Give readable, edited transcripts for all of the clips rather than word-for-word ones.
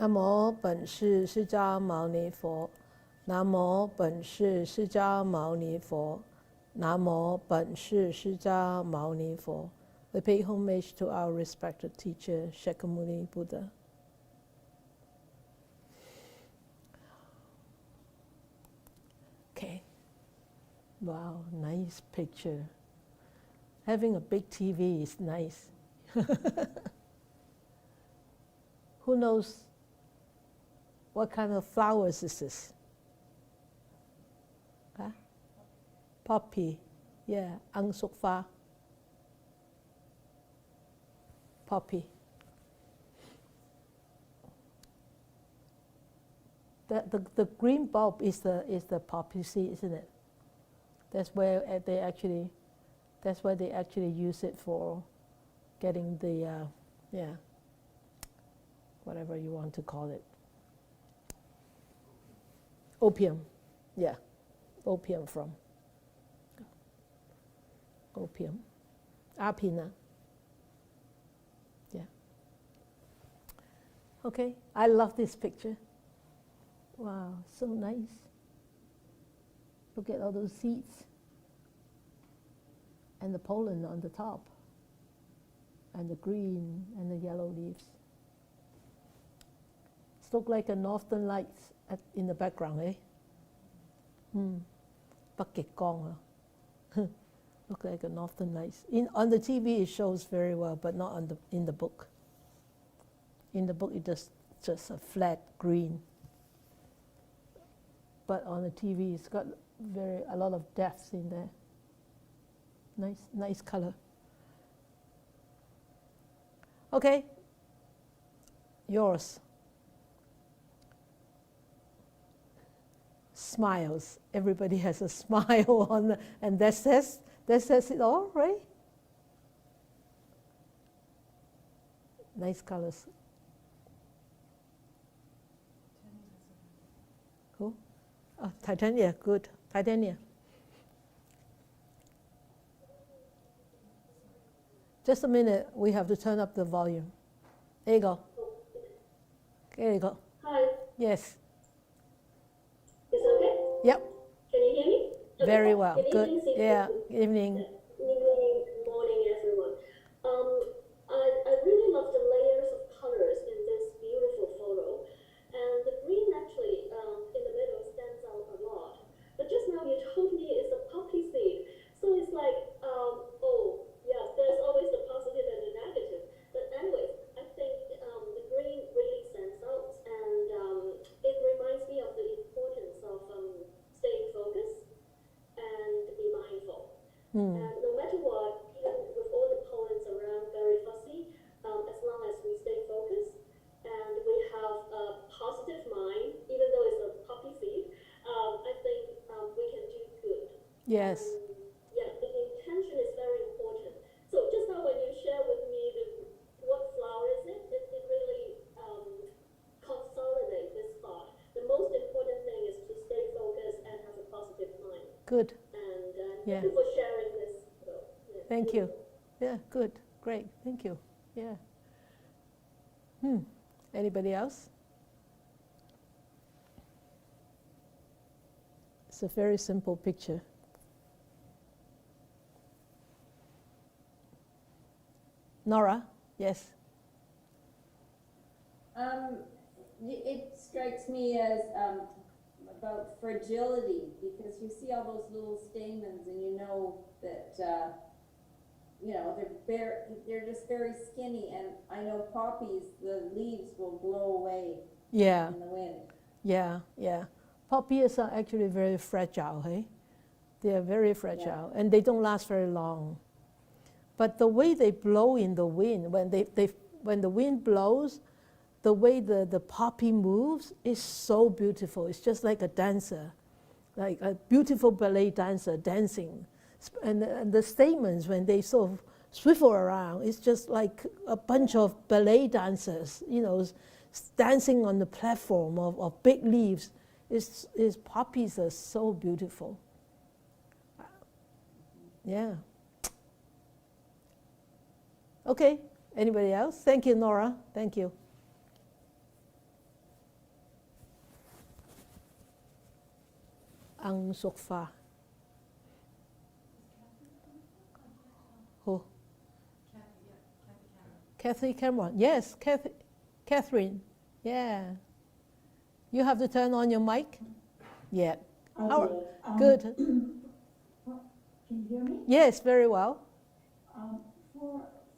南无本师释迦牟尼佛，南无本师释迦牟尼佛，南无本师释迦牟尼佛。We pay homage to our respected teacher, Shakyamuni Buddha. Okay. Wow, nice picture. Having a big TV is nice. Who knows what kind of flowers is this? Huh? Poppy. Yeah, Ang Suk Fa. Poppy. The green bulb is the poppy seed, isn't it? That's where they actually use it for getting the whatever you want to call it. Opium. Yeah. Opium from. Opium. Apina. Yeah. Okay. I love this picture. Wow, so nice. Look at all those seeds. And the pollen on the top. And the green and the yellow leaves. It looks like a northern lights in the background, eh? Bắc Cực Quang. Look like a northern lights. On the TV it shows very well, but not in the book. In the book it just a flat green. But on the TV it's got a lot of depths in there. Nice color. Okay, yours. Smiles. Everybody has a smile on, and that says it all, right? Nice colors. Who? Oh, Titania, good. Titania. Just a minute, we have to turn up the volume. There you go. There you go. Hi. Yes. Is it okay? Yep. Can you hear me? Okay. Very well. Good Good. evening, Yeah. Evening. Evening, morning, everyone. I really love the layers of colors in this beautiful photo, and the green actually in the middle stands out a lot. But just now you told me it's a poppy seed, so it's like oh yeah, there's always the positive and the negative. But anyways, I think the green really stands out, and it reminds me of the importance of staying focused and be mindful. And no matter what, even with all the pollens around very fussy, as long as we stay focused and we have a positive mind, even though it's a poppy seed, I think we can do good. Yes. Yeah, the intention is very important. So just now when you share with me what flower is it really consolidates this thought. The most important thing is to stay focused and have a positive mind. Good. And Yeah. thank you for sharing this. Yeah, Thank you. Yeah, good. Great. Thank you. Yeah. Anybody else? It's a very simple picture. Nora? Yes. It strikes me as about fragility, because you see all those little stamens and you know that they're just very skinny, and I know poppies, the leaves will blow away in the wind. Yeah. Poppies are actually very fragile, hey? They are very fragile, and they don't last very long. But the way they blow in the wind, when the wind blows, the way the poppy moves is so beautiful. It's just like a dancer, like a beautiful ballet dancer dancing. And the stamens, when they sort of swivel around, it's just like a bunch of ballet dancers, dancing on the platform of big leaves. Poppies are so beautiful. Yeah. Okay, anybody else? Thank you, Nora. Thank you. Ang Suk Fa. Who? Kathy Cameron. Yes, Catherine. Yeah. You have to turn on your mic? Yeah. I How- did. Good. Can you hear me? Yes, very well.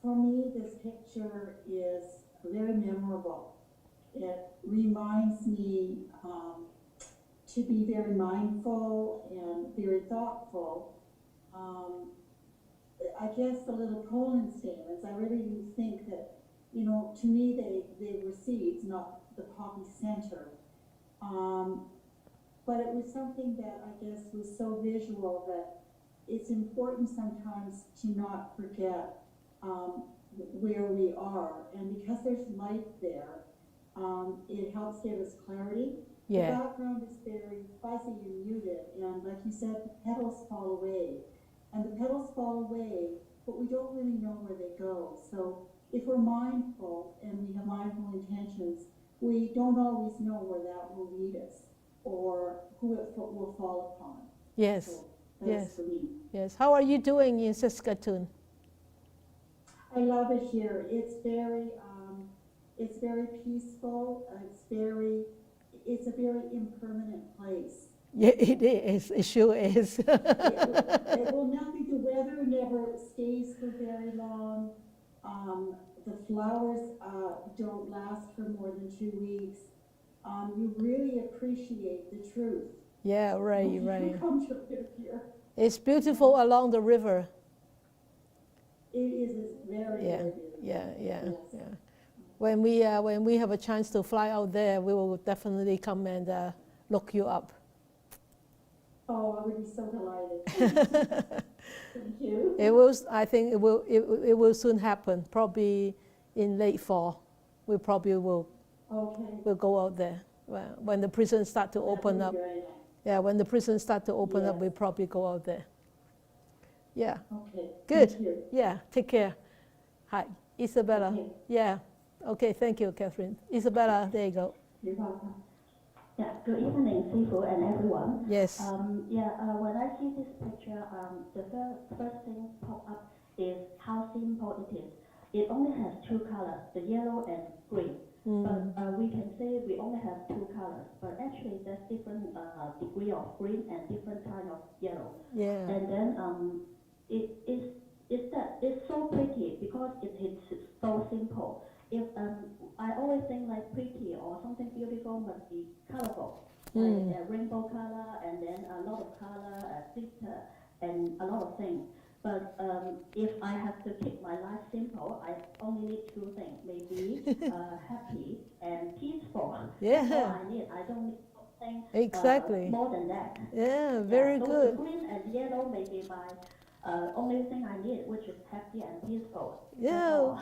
For me, this picture is very memorable. It reminds me to be very mindful and very thoughtful. I guess the little Poland statements, I really do think that, to me, they were seeds, not the poppy center. But it was something that I guess was so visual that it's important sometimes to not forget where we are. And because there's light there, it helps give us clarity. Yeah. The background is very fuzzy and muted, and like you said, the petals fall away. And the petals fall away, but we don't really know where they go. So if we're mindful and we have mindful intentions, we don't always know where that will lead us or who it will fall upon. Yes. So that's Yes. for me. Yes. How are you doing in Saskatoon? I love it here. It's very peaceful. It's a very impermanent place. Yeah, it is. It sure is. It will nothing. The weather never stays for very long. The flowers don't last for more than 2 weeks. You really appreciate the truth. Yeah, right, when right. you come to live here. It's beautiful along the river. It is very, Yeah, very beautiful. yeah, yeah, Yes. yeah. When we have a chance to fly out there, we will definitely come and look you up. Oh, I would be so delighted. Thank you. I think it will soon happen. Probably in late fall, we probably will Okay. go out there. Well, when the prisons start to open That up. would be very nice. Yeah, when the prisons start to open up, Yes. we probably go out there. Yeah, Okay. Good. Thank you. yeah. Take care. Hi, Isabella. Okay. Yeah. Okay, thank you, Catherine. Isabella, there you go. You're welcome. Yeah, good evening, Sifu and everyone. Yes. When I see this picture, the first thing pop up is how simple it is. It only has two colors, the yellow and green. But we can say we only have two colors, but actually there's different degree of green and different kind of yellow. Yeah. And then it's so pretty because it's so simple. If I always think like pretty or something beautiful must be colorful, like a rainbow color and then a lot of color, glitter, and a lot of things. But if I have to keep my life simple, I only need two things, maybe happy and peaceful. Yeah. That's all I need. I don't need something Exactly. more than that. Yeah, very so good. The green and yellow may be my only thing I need, which is happy and peaceful. That's Yeah, all.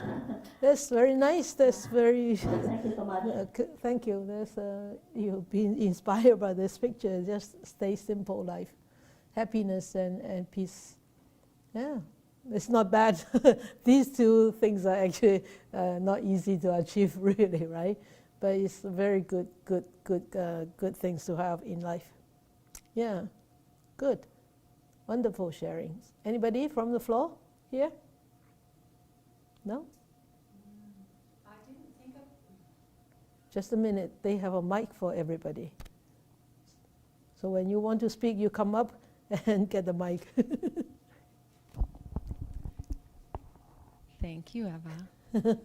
that's very nice. That's very. Thank you so much. Thank you. That's you've been inspired by this picture. Just stay simple life, happiness and peace. Yeah, it's not bad. These two things are actually not easy to achieve, really, right? But it's very good things to have in life. Yeah, good, wonderful sharings. Anybody from the floor here? No? I didn't think of. Just a minute. They have a mic for everybody. So when you want to speak, you come up and get the mic. Thank you, Eva.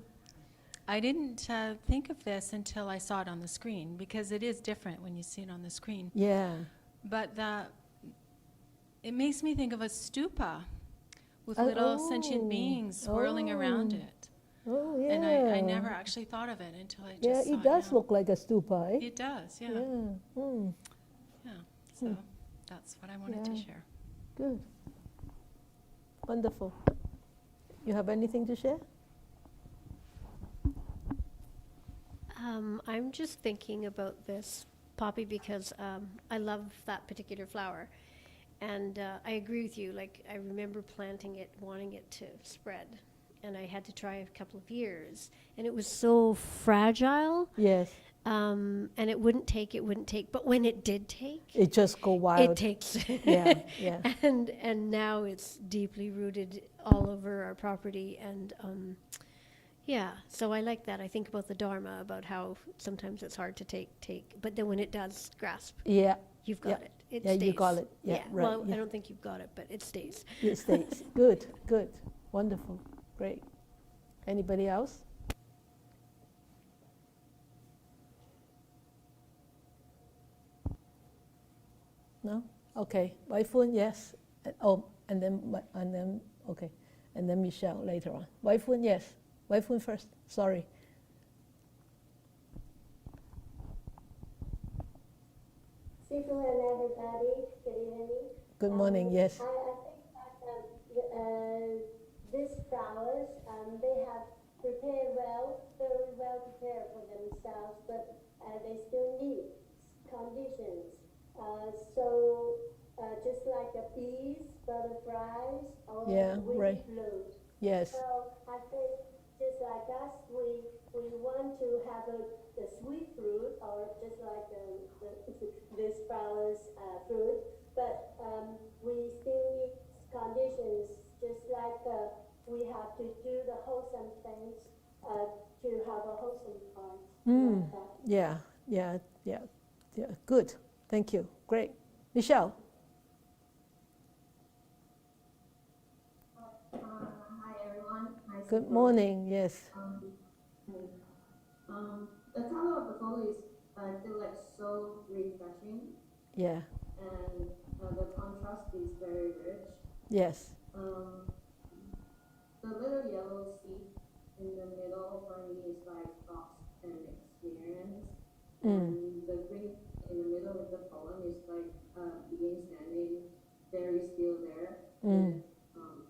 I didn't think of this until I saw it on the screen, because it is different when you see it on the screen. Yeah. But it makes me think of a stupa with little sentient beings swirling around it. Oh, yeah. And I never actually thought of it until I just saw it does now. look like a stupa, eh? It does, yeah. Yeah. Mm. Yeah. So that's what I wanted to Yeah. share. Good. Wonderful. You have anything to share? I'm just thinking about this poppy because I love that particular flower. And I agree with you. Like, I remember planting it, wanting it to spread. And I had to try a couple of years. And it was so fragile Yes. And it wouldn't take. But when it did take, It just go wild. it takes. Yeah, yeah. And now it's deeply rooted all over our property. And yeah, so I like that. I think about the Dharma, about how sometimes it's hard to take, but then when it does grasp, Yeah, you've got it. It yeah, stays. you got it. Yeah, right. Well, Yeah. I don't think you've got it, but it stays. It stays. Good, good, wonderful, great. Anybody else? No? Okay. Wai-Fun, yes. And then okay. And then Michelle later on. Wai-Fun, yes. Wai-Fun first. Sorry. Sifu and everybody, can you hear me? Good morning, yes. I think that these flowers, they have prepared well, very well prepared for themselves, but they still need conditions. Just like the bees, butterflies, or Yeah, wind right. blows. Yes. So I think just like us, we want to have the sweet fruit, or just like this flowers fruit, but we still need conditions, just like we have to do the wholesome things to have a wholesome heart. Like that. Yeah. Good. Thank you. Great. Michelle. Hi everyone. Hi, Good Sifu. morning. Yes. The color of the photo is, I feel like, so refreshing, Yeah. and the contrast is very rich. Yes. The little yellow seed in the middle for me is like thoughts and experience, and the green in the middle of the poem is like being standing very still there with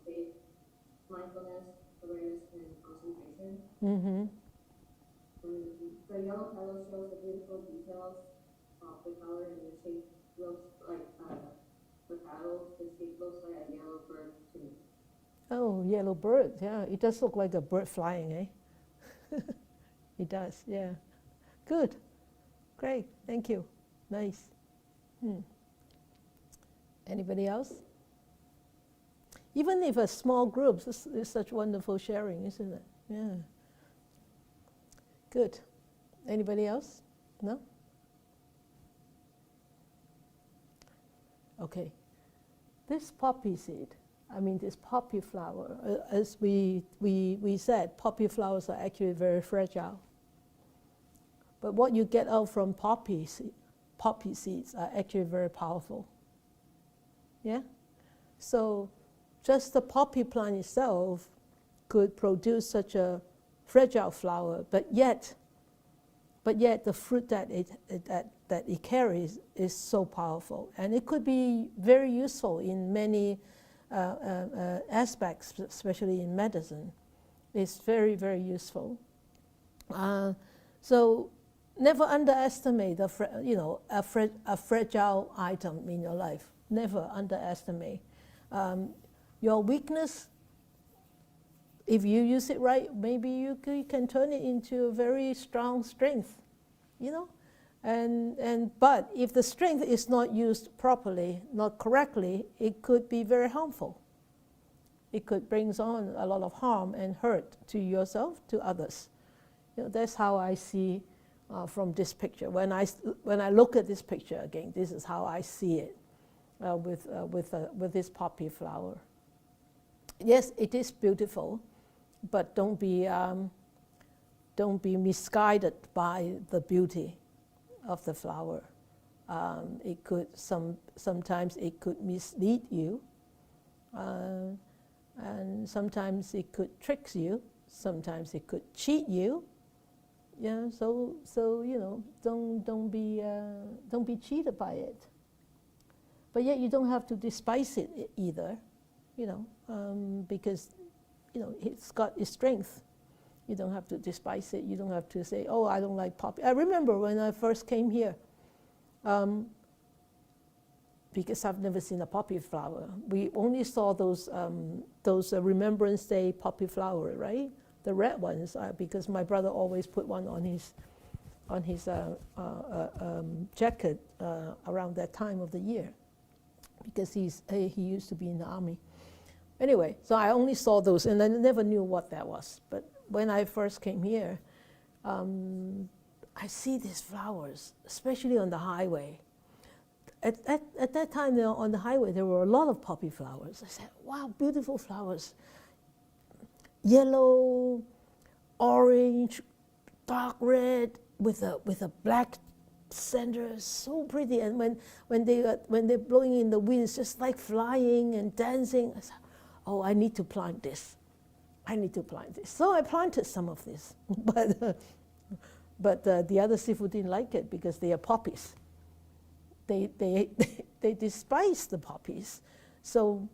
faith, mindfulness, awareness, and concentration. Mm-hmm. The yellow petal shows the beautiful details of the color, and the shape looks like the petal. The shape looks like a yellow bird to me. Oh, yellow bird. Yeah, it does look like a bird flying, eh? It does. Yeah. Good. Great. Thank you. Nice. Anybody else? Even if a small group, it's such wonderful sharing, isn't it? Yeah. Good. Anybody else? No? Okay. This poppy seed, this poppy flower, as we said, poppy flowers are actually very fragile. But what you get out from poppy seeds are actually very powerful. Yeah? So just the poppy plant itself could produce such a fragile flower, but yet the fruit that it carries is so powerful, and it could be very useful in many aspects, especially in medicine. It's very, very useful. So never underestimate a fragile item in your life. Never underestimate your weakness. If you use it right, maybe you can turn it into a very strong strength, But if the strength is not used properly, not correctly, it could be very harmful. It could bring on a lot of harm and hurt to yourself, to others. That's how I see from this picture. When I look at this picture again, this is how I see it with this poppy flower. Yes, it is beautiful, but don't be misguided by the beauty of the flower. It could sometimes it could mislead you, and sometimes it could trick you. Sometimes it could cheat you. Yeah, so don't be cheated by it. But yet you don't have to despise it either, because it's got its strength. You don't have to despise it. You don't have to say, "Oh, I don't like poppy." I remember when I first came here, because I've never seen a poppy flower. We only saw those Remembrance Day poppy flower, right? The red ones, because my brother always put one on jacket around that time of the year, because he used to be in the army. Anyway, so I only saw those, and I never knew what that was. But when I first came here, I see these flowers, especially on the highway. At that time, on the highway, there were a lot of poppy flowers. I said, wow, beautiful flowers. Yellow, orange, dark red, with a black center, so pretty. And when they're blowing in the wind, it's just like flying and dancing. I said, oh, I need to plant this. I need to plant this. So I planted some of this, but the other sifu didn't like it because they are poppies. They despise the poppies. So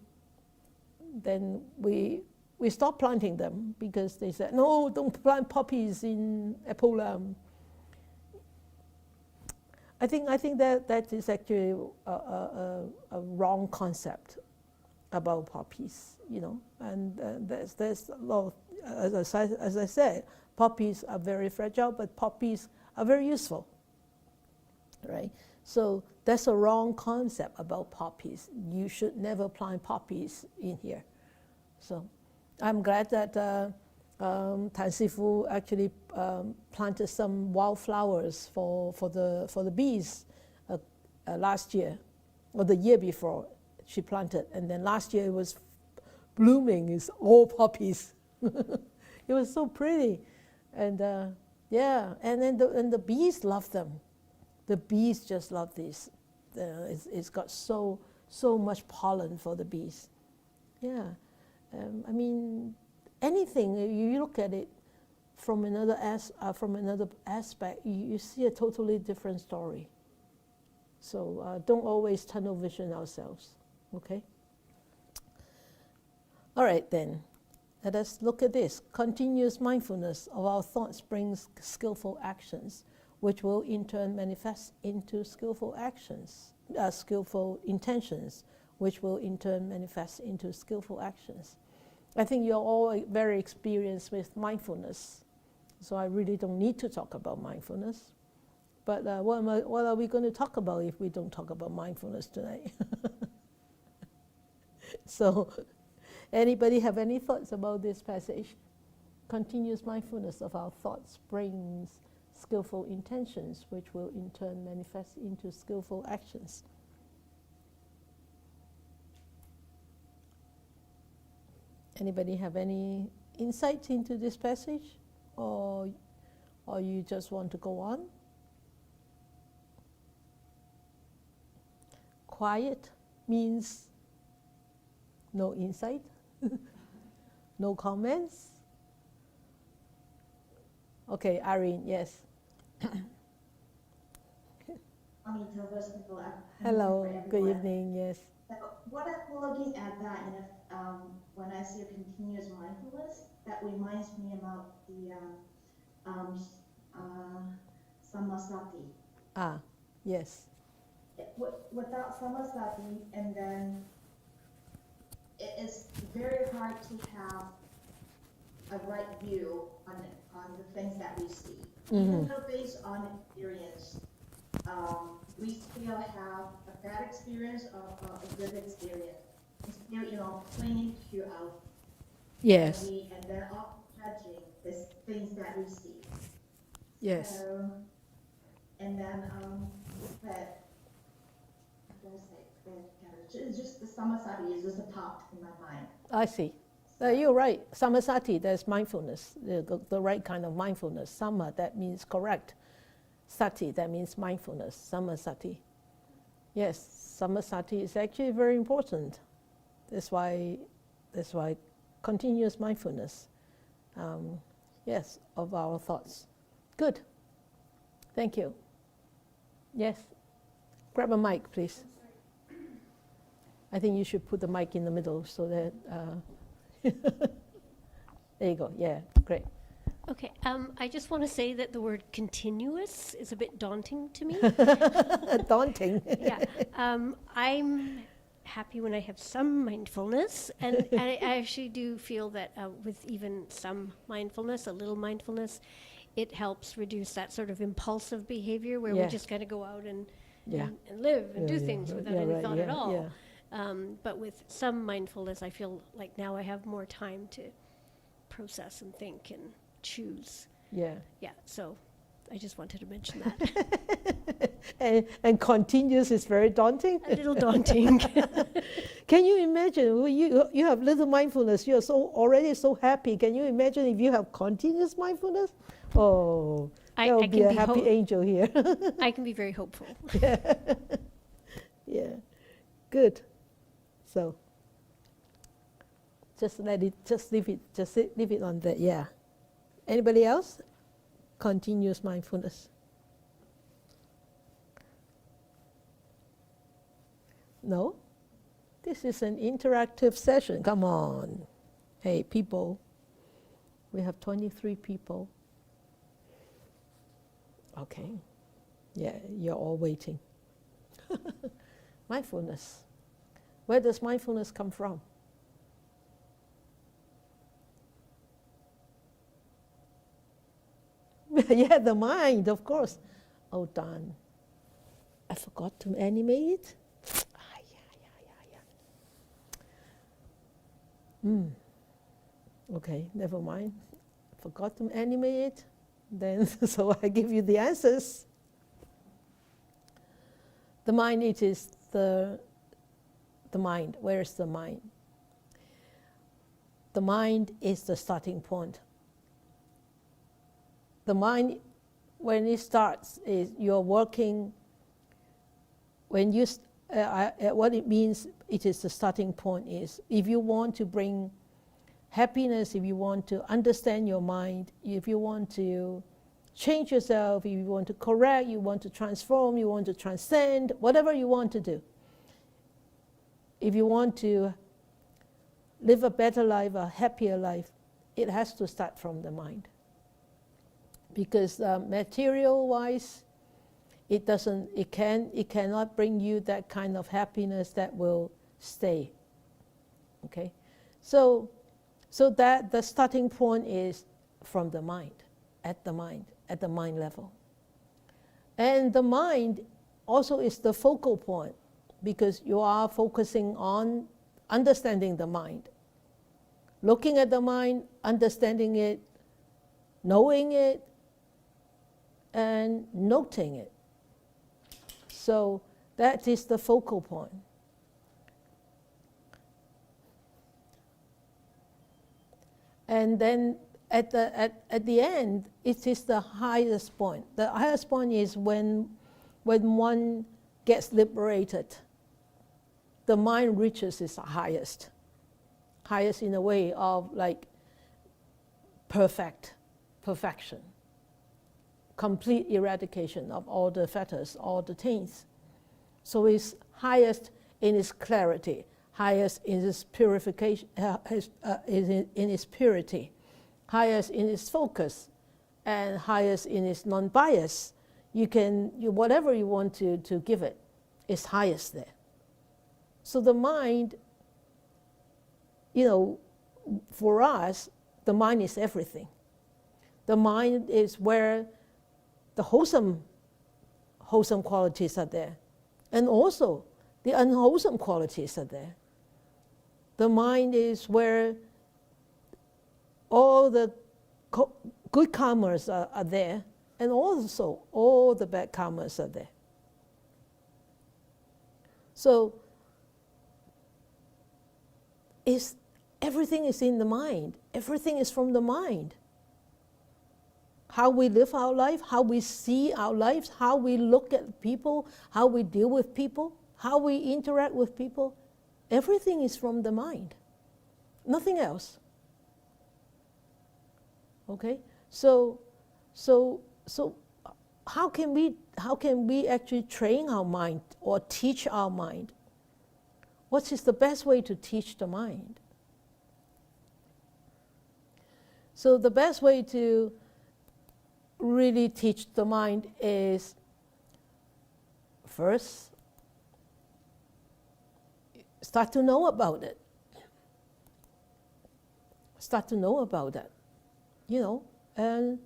then we stopped planting them because they said, no, don't plant poppies in Po Lam. I think that is actually a wrong concept about poppies, you know. And there's a lot of, as I said, poppies are very fragile, but poppies are very useful, right? So that's a wrong concept about poppies. You should never plant poppies in here. So I'm glad that Tan Sifu actually planted some wildflowers for the bees last year, or the year before she planted, and then last year it was blooming. It's all poppies. It was so pretty, and yeah, and then the bees love them. The bees just love these. It's got so much pollen for the bees. Yeah, I mean, anything you look at it from another aspect, you see a totally different story. So don't always tunnel vision ourselves. Okay. All right then. Let us look at this. Continuous mindfulness of our thoughts brings skillful actions, which will in turn manifest into skillful actions, skillful intentions, which will in turn manifest into skillful actions. I think you're all very experienced with mindfulness, so I really don't need to talk about mindfulness. But what are we going to talk about if we don't talk about mindfulness tonight? So, anybody have any thoughts about this passage? Continuous mindfulness of our thoughts brings skillful intentions, which will in turn manifest into skillful actions. Anybody have any insight into this passage, or you just want to go on? Quiet means no insight, no comments. Okay, Irene, yes. Hello, good evening, yes. So what I'm looking at that, when I see a continuous mindfulness, that reminds me about the samasati. Ah, yes. Without samasati, and then it's very hard to have a right view on the things that we see. Even though based on experience, we still have a bad experience or a good experience. It's still, clinging to our Yes. and then often judging the things that we see. Yes. So, and then, but it's just the samasati is just a thought in my mind. I see. You're right. Samasati, that's mindfulness, the right kind of mindfulness. Sama, that means correct. Sati, that means mindfulness. Samasati. Yes, samasati is actually very important. That's why continuous mindfulness, yes, of our thoughts. Good. Thank you. Yes. Grab a mic, please. I think you should put the mic in the middle so that. There you go. Yeah, great. Okay, I just want to say that the word continuous is a bit daunting to me. Daunting. Yeah, I'm happy when I have some mindfulness, and I actually do feel that with even some mindfulness, a little mindfulness, it helps reduce that sort of impulsive behavior where Yeah. we just kind of go out and, Yeah. and live and Yeah, do yeah, things right. without Yeah, any right, thought yeah, at all. yeah. But with some mindfulness, I feel like now I have more time to process and think and choose. Yeah. Yeah, so I just wanted to mention that. And continuous is very daunting. A little daunting. Can you imagine, you have little mindfulness, you're already so happy. Can you imagine if you have continuous mindfulness? Oh, that would be a happy angel here. I can be very hopeful. Yeah, good. So, just leave it on that, yeah. Anybody else? Continuous mindfulness. No? This is an interactive session. Come on. Hey, people. We have 23 people. Okay. Yeah, you're all waiting. Mindfulness. Where does mindfulness come from? Yeah, the mind, of course. Oh, darn. I forgot to animate it. Okay, never mind. Forgot to animate it. Then, so I give you the answers. The mind, it is the mind. Where is the mind? The mind is the starting point. The mind, when it starts, is you're working. When you, what it means, it is the starting point is if you want to bring happiness, if you want to understand your mind, if you want to change yourself, if you want to correct, you want to transform, you want to transcend, whatever you want to do. If you want to live a better life, a happier life, it has to start from the mind. Because material-wise, it cannot bring you that kind of happiness that will stay. Okay, so that the starting point is from the mind, at the mind level. And the mind also is the focal point because you are focusing on understanding the mind. Looking at the mind, understanding it, knowing it, and noting it. So that is the focal point. And then at the end, it is the highest point. The highest point is when one gets liberated, the mind reaches its highest. Highest in a way of like perfection. Complete eradication of all the fetters, all the taints. So it's highest in its clarity, highest in its purification, in its purity, highest in its focus, and highest in its non-bias. Whatever you want to give it is highest there. So the mind, for us, the mind is everything. The mind is where the wholesome qualities are there. And also, the unwholesome qualities are there. The mind is where all the good karmas are there, and also all the bad karmas are there. So, everything is in the mind. Everything is from the mind. How we live our life, how we see our lives, how we look at people, how we deal with people, how we interact with people, everything is from the mind. Nothing else. Okay? So how can we actually train our mind or teach our mind? What is the best way to teach the mind? So the best way to really teach the mind is first start to know about it. Start to know about that, and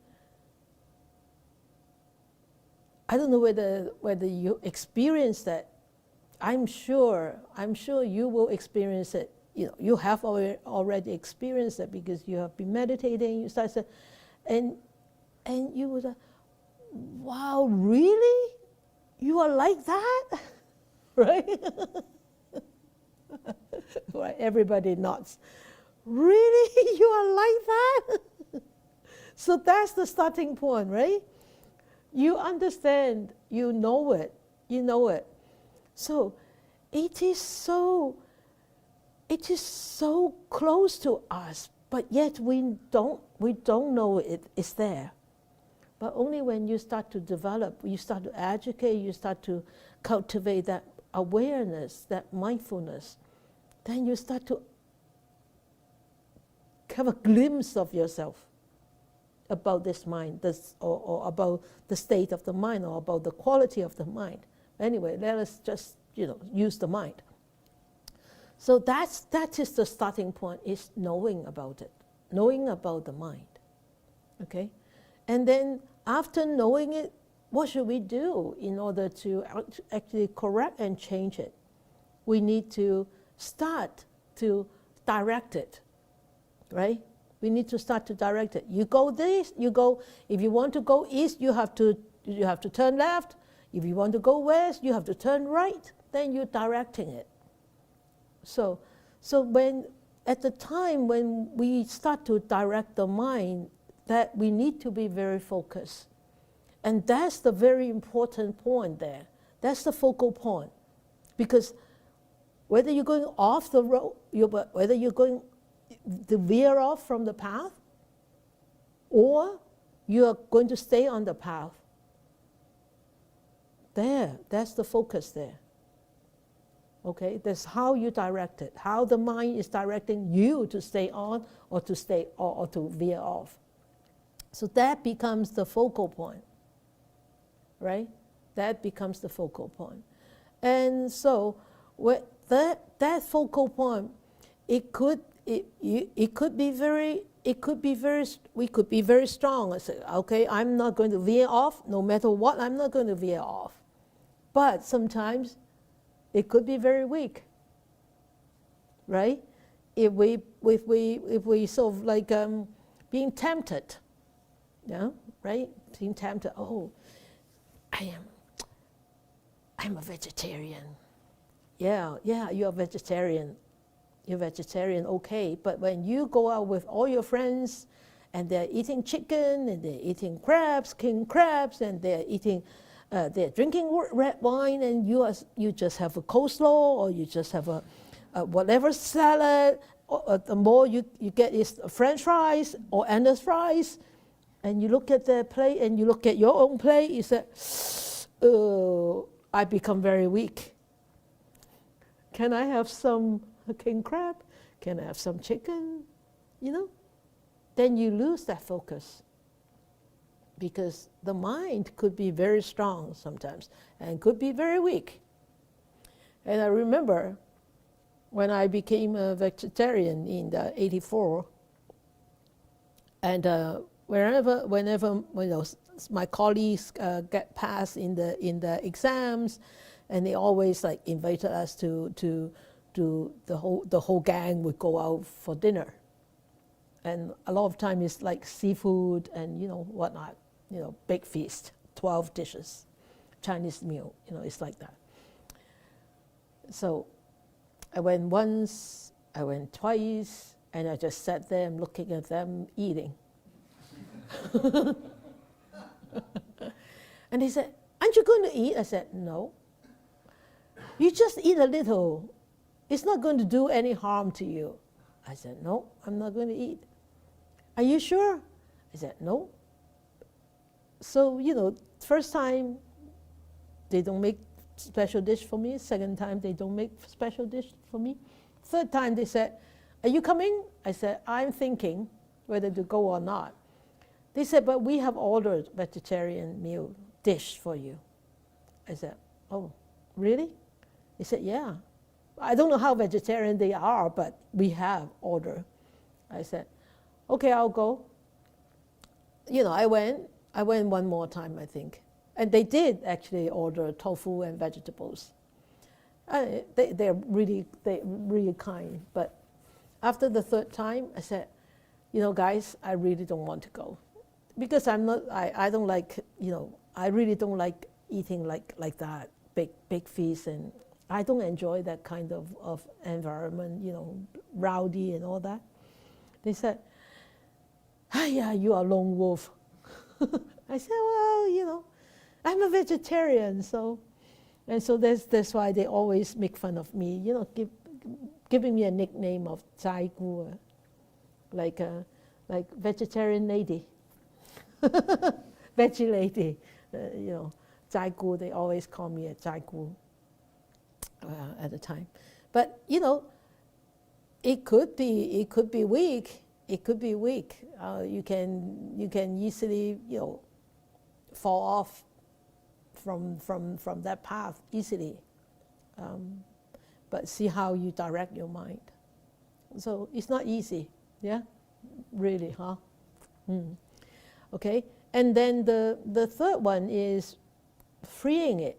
I don't know whether you experience that. I'm sure you will experience it. You have already experienced it because you have been meditating. You start to, and you would, wow, really? You are like that, right? Right? Everybody nods. Really, you are like that? So that's the starting point, right? You understand. You know it. You know it. So it is so close to us, but yet we don't know it's there. But only when you start to develop, you start to educate, you start to cultivate that awareness, that mindfulness, then you start to have a glimpse of yourself about this mind, or about the state of the mind, or about the quality of the mind. Anyway, let us just use the mind. So that is the starting point, is knowing about it, knowing about the mind. Okay? And then after knowing it, what should we do in order to actually correct and change it? We need to start to direct it, right? We need to start to direct it. You go this, you go, if you want to go east, you have to turn left. If you want to go west, you have to turn right. Then you're directing it. So when, at the time when we start to direct the mind, that we need to be very focused. And that's the very important point there. That's the focal point. Because whether you're going off the road, whether you're going to veer off from the path, or you're going to stay on the path, that's the focus there. Okay, that's how you direct it, how the mind is directing you to stay on or to stay or to veer off. So that becomes the focal point, right? That becomes the focal point. And so that focal point, we could be very strong. I say, okay, I'm not going to veer off, no matter what, I'm not going to veer off. But sometimes it could be very weak, right? If we sort of like being tempted, yeah, right? Being tempted. Oh, I'm a vegetarian. Yeah, you're a vegetarian. You're vegetarian, okay. But when you go out with all your friends, and they're eating chicken, and they're eating crabs, king crabs, and they're drinking red wine, and you just have a coleslaw, or you just have a whatever salad, or the more you get is French fries or endless fries, and you look at their plate and you look at your own plate, you say, I become very weak. Can I have some king crab? Can I have some chicken? Then you lose that focus. Because the mind could be very strong sometimes and could be very weak. And I remember when I became a vegetarian in '84, and whenever my colleagues get passed in the exams, and they always like invited us to the whole gang would go out for dinner, and a lot of time it's like seafood and whatnot. Big feast, 12 dishes, Chinese meal, it's like that. So I went once, I went twice, and I just sat there and looking at them eating. And they said, aren't you going to eat? I said, no. You just eat a little. It's not going to do any harm to you. I said, no, I'm not going to eat. Are you sure? I said, no. So, first time, they don't make special dish for me. Second time, they don't make special dish for me. Third time, they said, are you coming? I said, I'm thinking whether to go or not. They said, but we have ordered vegetarian meal dish for you. I said, oh, really? They said, yeah. I don't know how vegetarian they are, but we have ordered. I said, okay, I'll go. I went one more time, I think. And they did actually order tofu and vegetables. They're really kind. But after the third time, I said, you know, guys, I really don't want to go. Because I don't like, you know, I really don't like eating like that, big feast, and I don't enjoy that kind of environment, you know, rowdy and all that. They said, yeah, you are a lone wolf. I said, well, you know, I'm a vegetarian, so that's why they always make fun of me, you know, giving me a nickname of Zai Gu, like vegetarian lady, veggie lady, you know, Zai Gu. They always call me a Zai Gu at the time, but you know, it could be weak. It could be weak. You can easily, you know, fall off from that path easily. But see how you direct your mind. So it's not easy, yeah, really, huh? Okay, and then the third one is freeing it.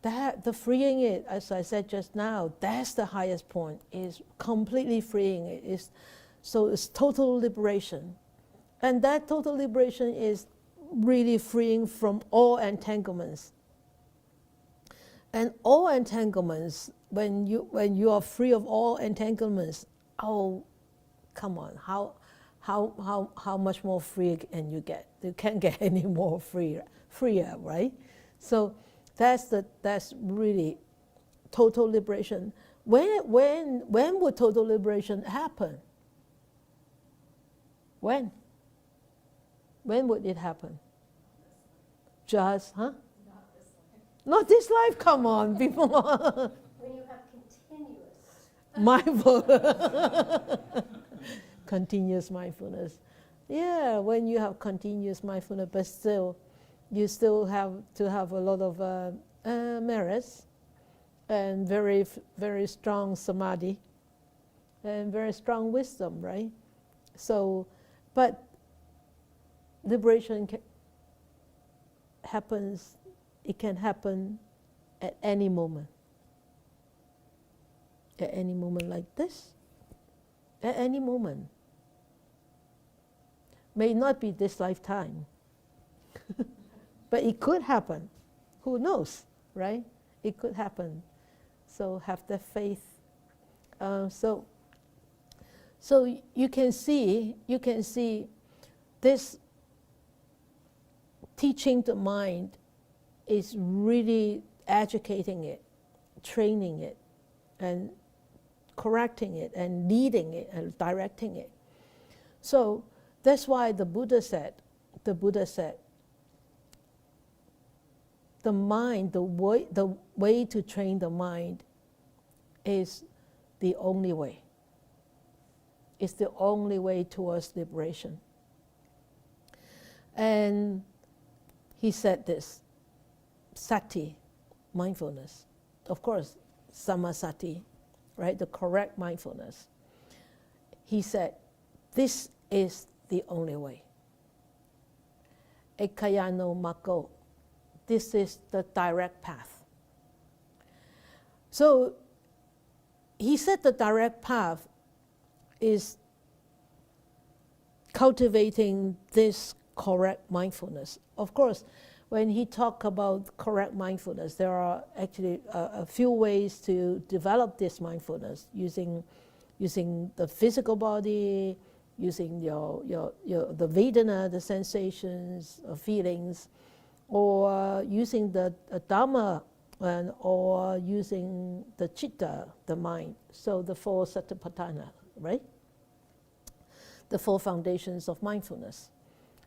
The freeing it, as I said just now, that's the highest point. Is completely freeing it. So it's total liberation, and that total liberation is really freeing from all entanglements. And all entanglements, when you are free of all entanglements, oh, come on, how much more free can you get? You can't get any more freer, right? So that's really total liberation. When would total liberation happen? When would it happen? Just, huh? Not this life, come on, people. When you have continuous. Mindful. Continuous mindfulness. Yeah, when you have continuous mindfulness, but still, you still have to have a lot of merits and very, very strong samadhi and very strong wisdom, right? So, but liberation happens, it can happen at any moment. At any moment like this. At any moment. May not be this lifetime. But it could happen. Who knows, right? It could happen. So have the faith. So you can see this teaching the mind is really educating it, training it, and correcting it, and leading it, and directing it. So that's why the Buddha said, the mind, the way to train the mind is the only way. It's the only way towards liberation. And he said this, sati, mindfulness. Of course, samasati, right, the correct mindfulness. He said, this is the only way. Ekayano mako, this is the direct path. So he said the direct path is cultivating this correct mindfulness. Of course, when he talked about correct mindfulness, there are actually a few ways to develop this mindfulness using the physical body, using the Vedana, the sensations, feelings, or using the Dharma, or using the Chitta, the mind. So the four Satipatthana, right? The four foundations of mindfulness.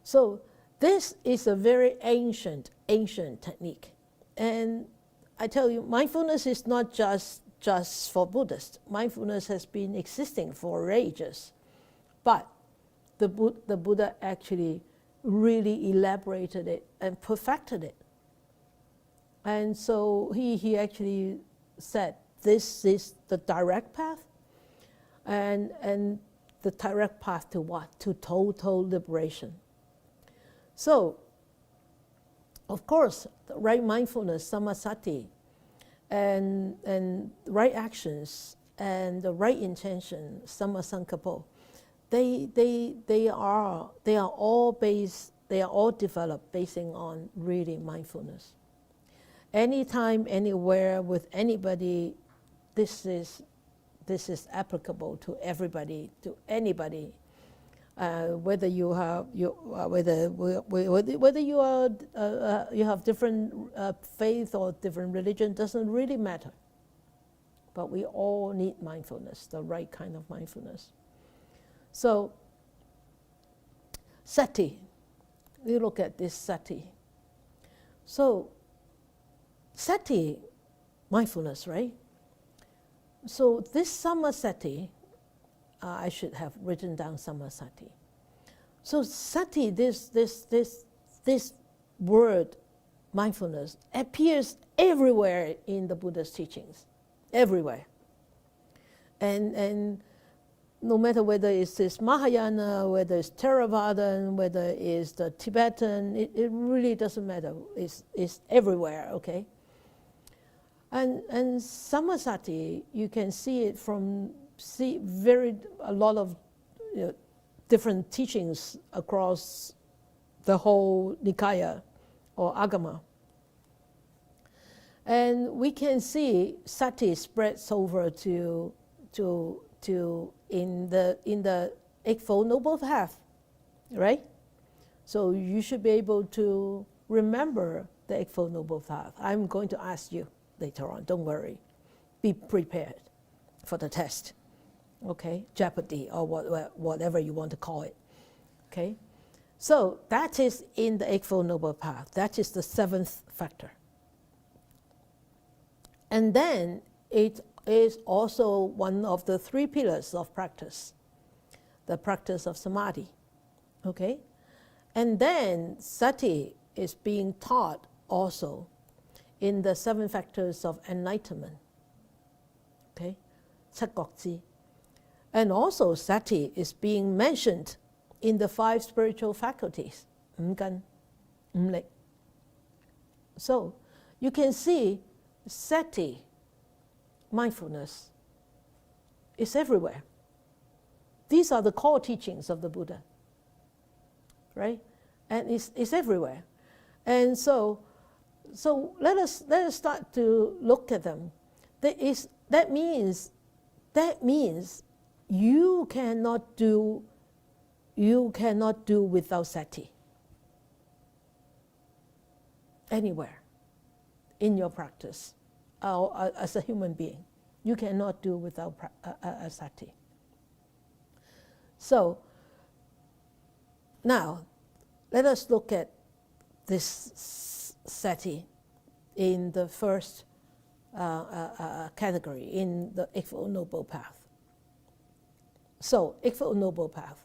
So this is a very ancient technique. And I tell you, mindfulness is not just for Buddhists. Mindfulness has been existing for ages. But the Buddha actually really elaborated it and perfected it. And so he actually said, this is the direct path. And the direct path to what? To total liberation. So of course, the right mindfulness, samasati, and right actions and the right intention, sammasankappo, they are all developed basing on really mindfulness. Anytime, anywhere, with anybody, this is applicable to everybody, to anybody. Whether you have whether you are you have different faith or different religion doesn't really matter. But we all need mindfulness, the right kind of mindfulness. So, sati. We look at this sati. So, sati, mindfulness, right? So this samasati, I should have written down samasati. So sati, this word, mindfulness, appears everywhere in the Buddha's teachings, everywhere. And no matter whether it's this Mahayana, whether it's Theravada, whether it's the Tibetan, it really doesn't matter. It's everywhere, okay? And samasati, you can see it a lot of different teachings across the whole Nikaya or Agama. And we can see sati spreads over to in the Eightfold Noble Path, right? So you should be able to remember the Eightfold Noble Path. I'm going to ask you later on, don't worry. Be prepared for the test, okay? Jeopardy or whatever you want to call it, okay? So that is in the Eightfold Noble Path. That is the seventh factor. And then it is also one of the three pillars of practice, the practice of samadhi, okay? And then sati is being taught also in the seven factors of enlightenment, okay? Chakokji. And also sati is being mentioned in the five spiritual faculties, Mgan, Mlek. So you can see sati, mindfulness, is everywhere. These are the core teachings of the Buddha, right? And it's everywhere. And so let us start to look at them. That means you cannot do without sati anywhere in your practice as a human being. You cannot do without sati. So now let us look at this sati in the first category, in the Eightfold Noble Path. So, Eightfold Noble Path,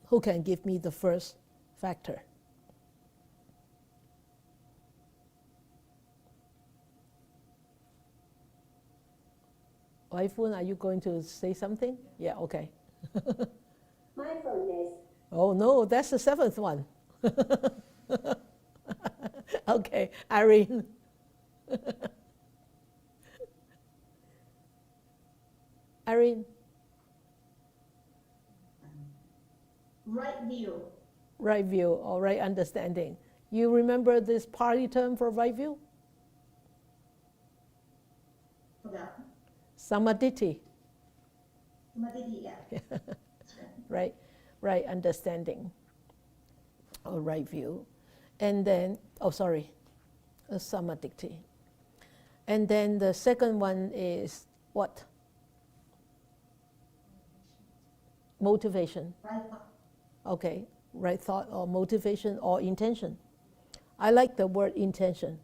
who can give me the first factor? Waifun, are you going to say something? Yeah, okay. Mindfulness. Oh no, that's the seventh one. Okay, Irene. Irene. Right view. Right view or right understanding. You remember this Pali term for right view? Forgot. Samaditi. Samadhi, yeah. Right understanding or right view. And then, samaditi. And then the second one is what? Motivation. Right. Okay, right thought or motivation or intention. I like the word intention.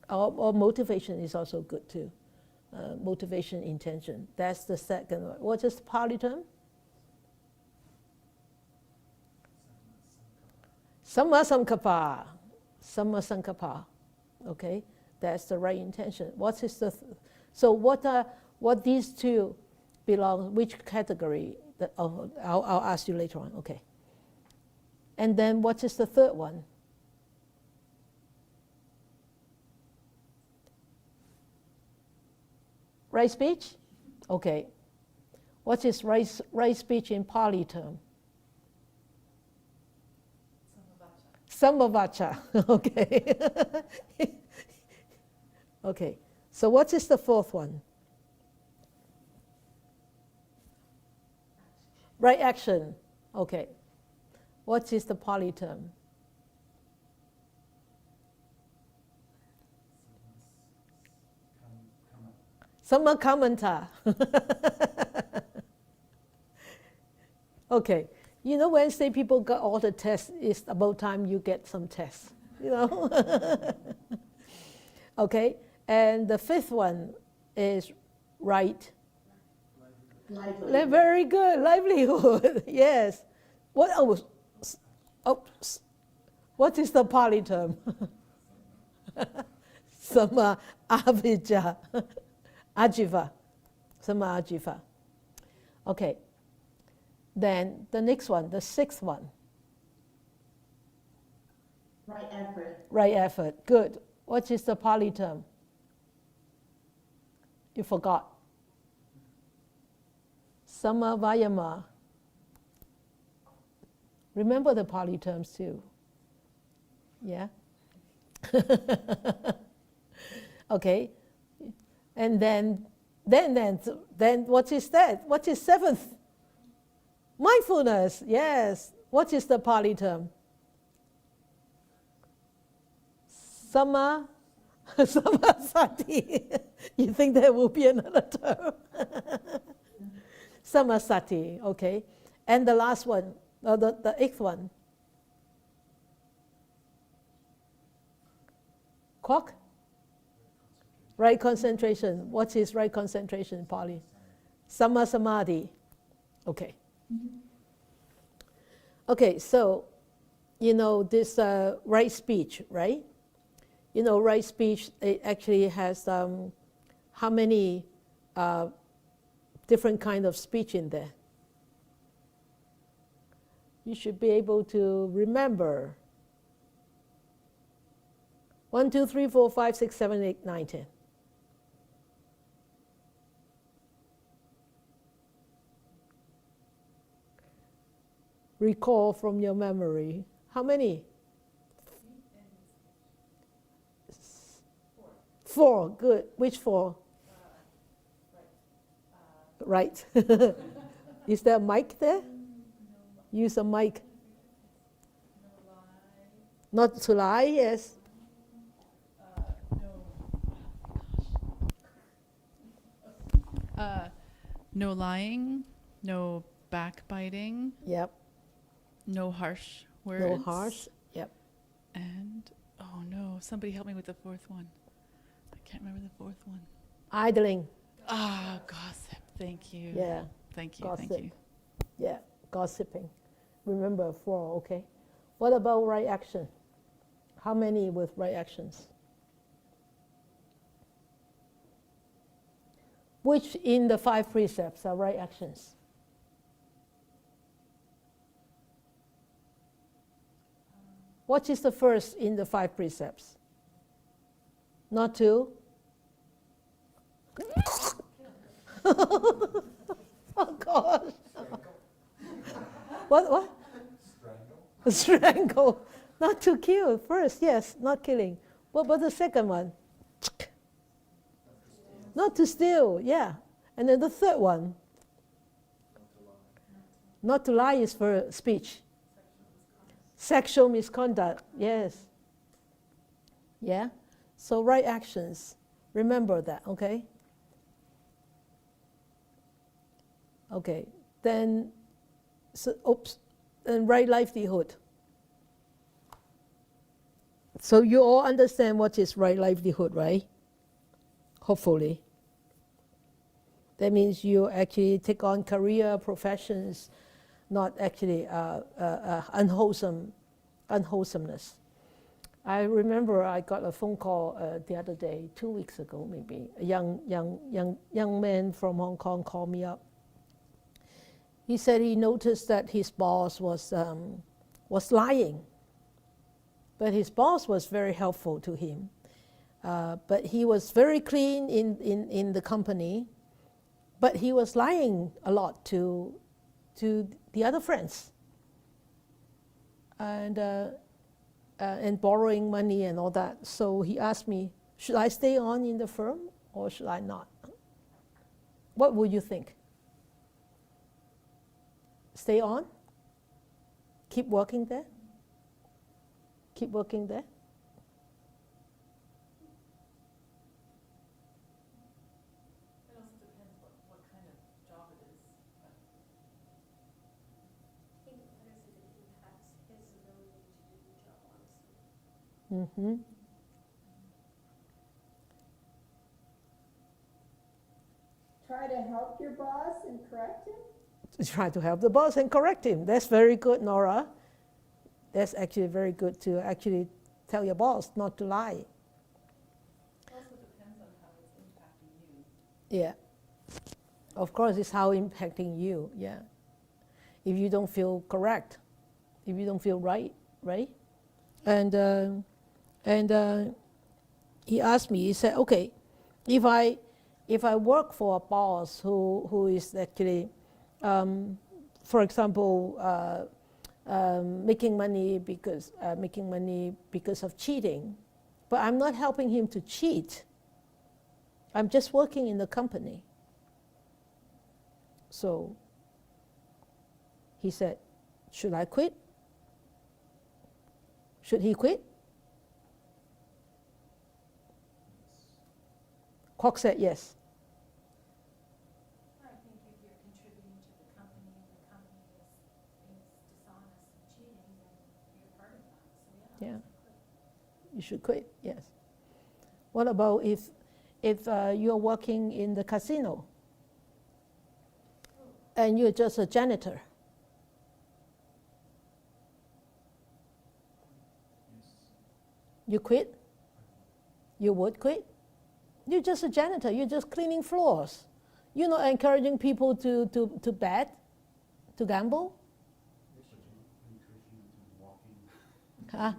Or motivation is also good too. Motivation, intention. That's the second one. What is the Pali term? Sammasankappa. Sammasankappa. Okay, that's the right intention. What is the? So what these two belong? Which category? I'll ask you later on. Okay. And then what is the third one? Right speech? Okay. What is right speech in Pali term? Samavacha. Okay. Okay. So what is the fourth one? Right action. Okay. What is the Pali term? Samakamanta. Okay. You know, Wednesday people got all the tests. It's about time you get some tests. You know. Okay. And the fifth one is right. Livelihood. Very good. Livelihood. Yes. What else? What is the Pali term? Sama avijja. Ajiva. Sama ajiva. Okay. Then the next one, the sixth one. Right effort. Right effort. Good. What is the Pali term? You forgot. Sama vayama. Remember the Pali terms too. Yeah? Okay. And then what is that? What is seventh? Mindfulness. Yes. What is the Pali term? Samasati. You think there will be another term? Samasati. Okay. And the last one, the eighth one. Kwok? Right concentration. What is right concentration in Pali? Sama samadhi. Okay. Okay, so, you know, this right speech, right? You know, right speech, it actually has how many different kind of speech in there? You should be able to remember. 1, 2, 3, 4, 5, 6, 7, 8, 9, 10. Recall from your memory. How many? 4. Good. Which 4? Right. Is there a mic there? Use a mic. Not to lie, yes. No lying, no backbiting, Yep. no harsh words. No harsh. Yep. And, oh no, somebody help me with the fourth one. I can't remember the fourth one. Idling. Ah, gossip. Thank you. Yeah. Thank you, Gossip. thank you. Yeah. Gossiping. Remember 4, okay. What about right action? How many with right actions? Which in the 5 precepts are right actions? What is the first in the 5 precepts? Not to? Oh gosh. What? Strangle. Strangle. Not to kill first, yes, not killing. What about the second one? Not to steal, yeah. And then the third one? Not to lie is for speech. Sexual misconduct, yes. Yeah? So right actions, remember that, okay? Okay, then, and right livelihood. So you all understand what is right livelihood, right? Hopefully. That means you actually take on career, professions, not actually unwholesomeness. I remember I got a phone call the other day, 2 weeks ago maybe. A young man from Hong Kong called me up. He said he noticed that his boss was lying, but his boss was very helpful to him. But he was very clean in the company, but he was lying a lot to the other friends, and borrowing money and all that. So he asked me, should I stay on in the firm or should I not? What would you think? Stay on? Keep working there? Keep working there? It also depends what kind of job it is. I think it matters if it impacts his ability to do the job, honestly. Mm-hmm. Try to help your boss and correct him? Try to help the boss and correct him. That's very good, Nora. That's actually very good to actually tell your boss not to lie. It also depends on how it's impacting you. Yeah. Of course, it's how impacting you, yeah. If you don't feel correct, if you don't feel right? And he asked me, he said, okay, if I work for a boss who is actually, for example, making money because of cheating, but I'm not helping him to cheat. I'm just working in the company. So he said, should I quit? Should he quit? Kwok said yes. I think if you're contributing to the company and the company is dishonest and cheating, then you're part of that. So Yeah. You should quit, yes. What about if you're working in the casino and you're just a janitor? You quit? You would quit? You're just a janitor. You're just cleaning floors. You're not encouraging people to bet, to gamble. Huh?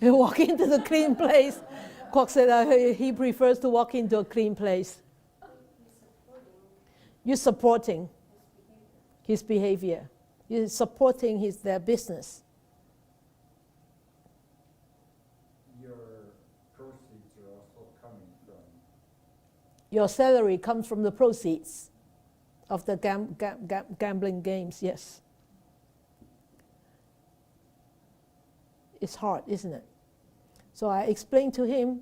Walk into the clean place. Kwok said he prefers to walk into a clean place. You're supporting his behavior. You're supporting their business. Your salary comes from the proceeds of the gambling games, yes. It's hard, isn't it? So I explained to him,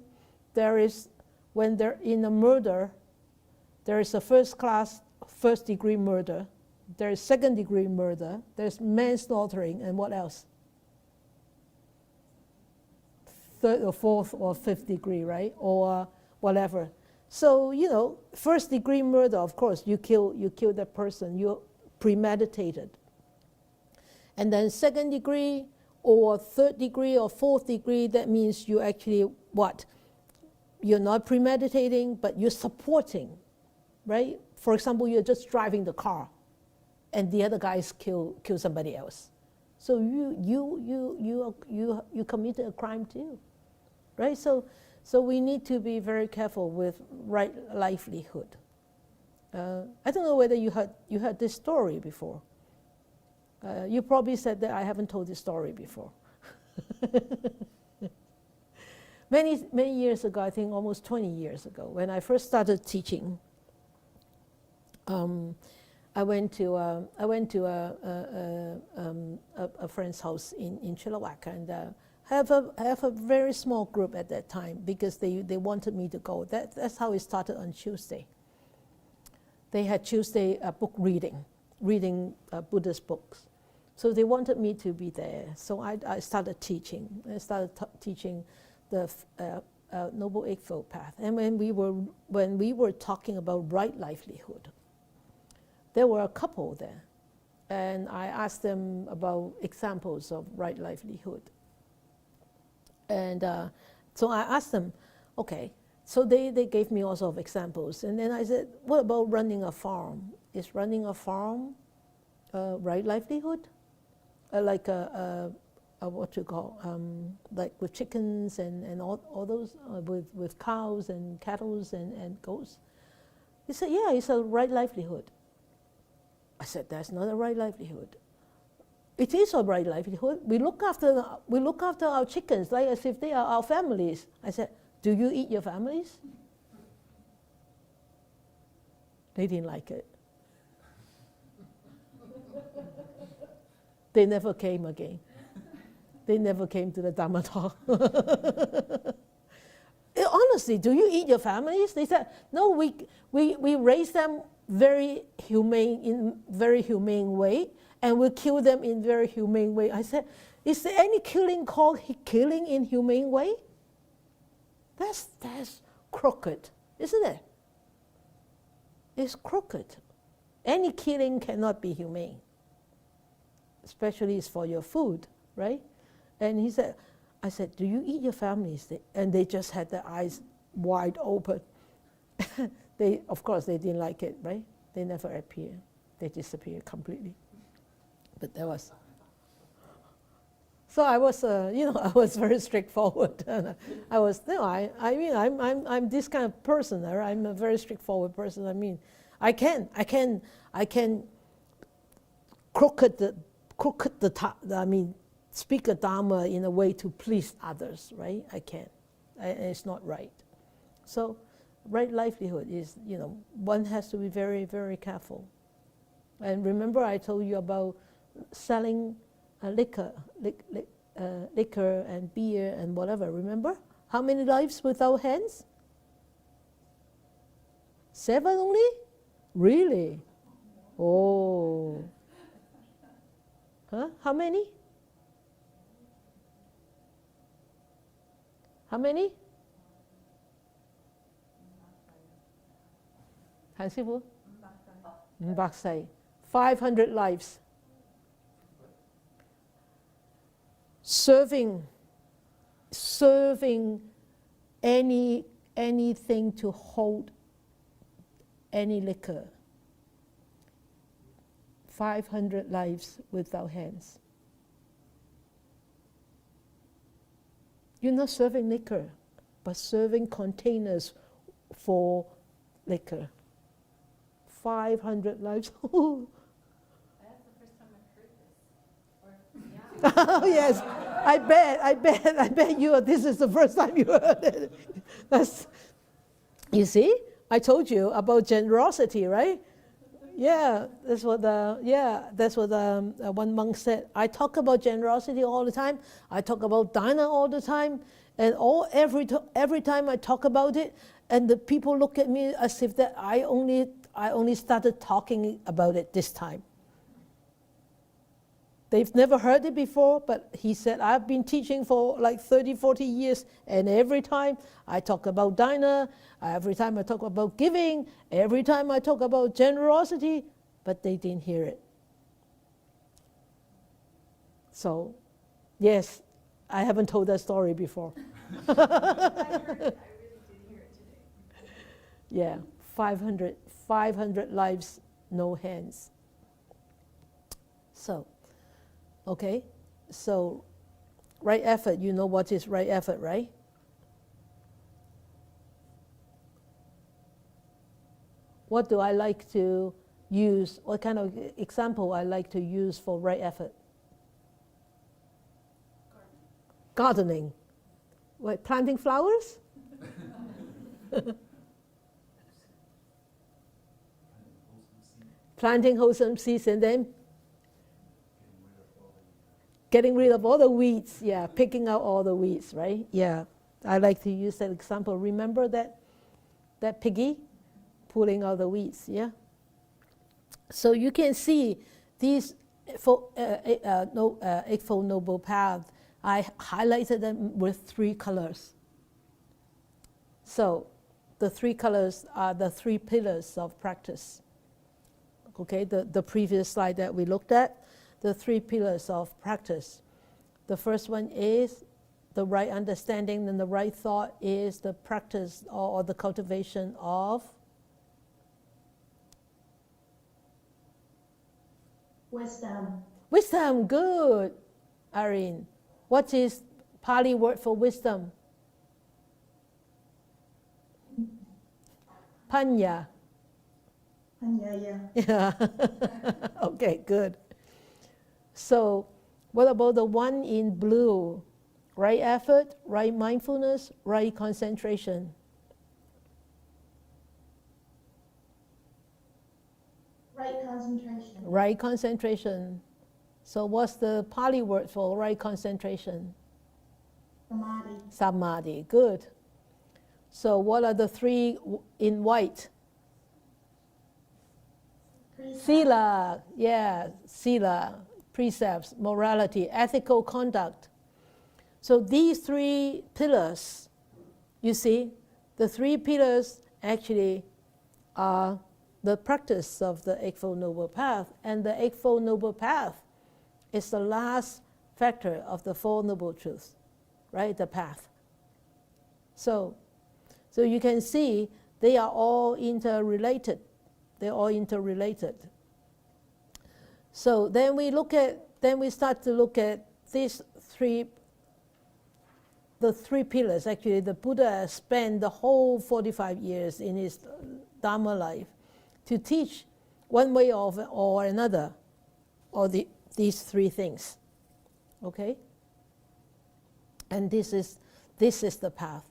when they're in a murder, there is a first degree murder, there is second degree murder, there's manslaughtering, and what else? Third or fourth or fifth degree, right? Or whatever. So, first degree murder, of course, you kill that person, you premeditated. And then second degree or third degree or fourth degree, that means you actually what? You're not premeditating, but you're supporting, right? For example, you're just driving the car and the other guys kill somebody else. So you committed a crime too, right? So we need to be very careful with right livelihood. I don't know whether you heard this story before. You probably said that I haven't told this story before. Many years ago, I think almost 20 years ago, when I first started teaching, I went to a friend's house in Chilliwack, and have a very small group at that time because they wanted me to go. That's how it started on Tuesday. They had Tuesday book reading Buddhist books. So they wanted me to be there. So I started teaching. I started teaching the Noble Eightfold Path. And when we were talking about right livelihood, there were a couple there, and I asked them about examples of right livelihood. And so I asked them, okay, so they gave me also of examples. And then I said, what about running a farm? Is running a farm right livelihood? Like what you call, like with chickens and all those, with cows and cattle and goats. He said, yeah, it's a right livelihood. I said, that's not a right livelihood. It is a right livelihood. We look after our chickens like as if they are our families. I said, do you eat your families? They didn't like it. They never came again. They never came to the Dharma talk. Honestly, do you eat your families? They said, no, we raise them in very humane way, and we kill them in very humane way. I said, is there any killing called killing in humane way? That's crooked, isn't it? It's crooked. Any killing cannot be humane, especially it's for your food, right? And I said, do you eat your families? And they just had their eyes wide open. Of course, they didn't like it, right? They never appear. They disappear completely. But that was. So I was, I was very straightforward. I was, I'm this kind of person. I'm a very straightforward person. I mean, I can speak a Dharma in a way to please others, right? I can. It's not right. So, right livelihood is, one has to be very, very careful. And remember I told you about selling liquor and beer and whatever, remember? How many lives without hands? 7 only? Really? Oh. Huh? How many? How many? 韓師傅500世 500 lives. Serving anything to hold any liquor. 500 lives without hands. You're not serving liquor, but serving containers for liquor. 500 lives. That's the first time I've heard this. Oh yes, I bet you. This is the first time you heard it. You see, I told you about generosity, right? Yeah, that's what one monk said. I talk about generosity all the time. I talk about Dharma all the time, and every time I talk about it, and the people look at me as if that I only started talking about it this time. They've never heard it before, but he said, I've been teaching for like 30, 40 years, and every time I talk about Dharma, every time I talk about giving, every time I talk about generosity, but they didn't hear it. So, yes, I haven't told that story before. I heard it. I really did hear it today. Yeah, 500 lives, no hands. So, okay, so right effort, you know what is right effort, right? What do I like to use? What kind of example I like to use for right effort? Gardening. What, planting flowers? Planting wholesome seeds and then getting rid of all the weeds. Yeah, picking out all the weeds, right? Yeah, I like to use that example. Remember that piggy pulling out the weeds, yeah? So you can see these Eightfold Noble Path, I highlighted them with 3 colors. So the 3 colors are the 3 pillars of practice. Okay, the previous slide that we looked at, the 3 pillars of practice. The first one is the right understanding, and the right thought is the practice or the cultivation of wisdom. Wisdom, good, Irene. What is Pali word for wisdom? Panya. Panya, Yeah. Okay, good. So, what about the one in blue? Right effort, right mindfulness, right concentration. Right concentration. Right concentration. So what's the Pali word for right concentration? Samadhi. Samadhi. Good. So what are the three in white? Precept. Sila. Yeah, sila. Precepts, morality, ethical conduct. So these three pillars, you see, the three pillars actually are the practice of the Eightfold Noble Path. And the Eightfold Noble Path is the last factor of the Four Noble Truths, right? The path. So you can see they are all interrelated. They're all interrelated. So then we start to look at these the three pillars. Actually, the Buddha spent the whole 45 years in his Dharma life to teach one way or another, or these three things. Okay? And this is the path.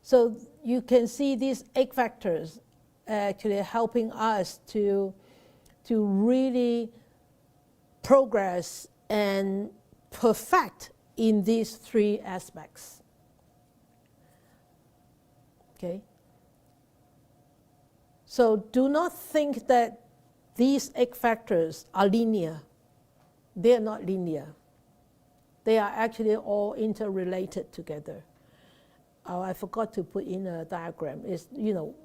So you can see these 8 factors actually helping us to really progress and perfect in these 3 aspects. Okay? So do not think that these 8 factors are linear. They are not linear. They are actually all interrelated together. Oh, I forgot to put in a diagram. It's,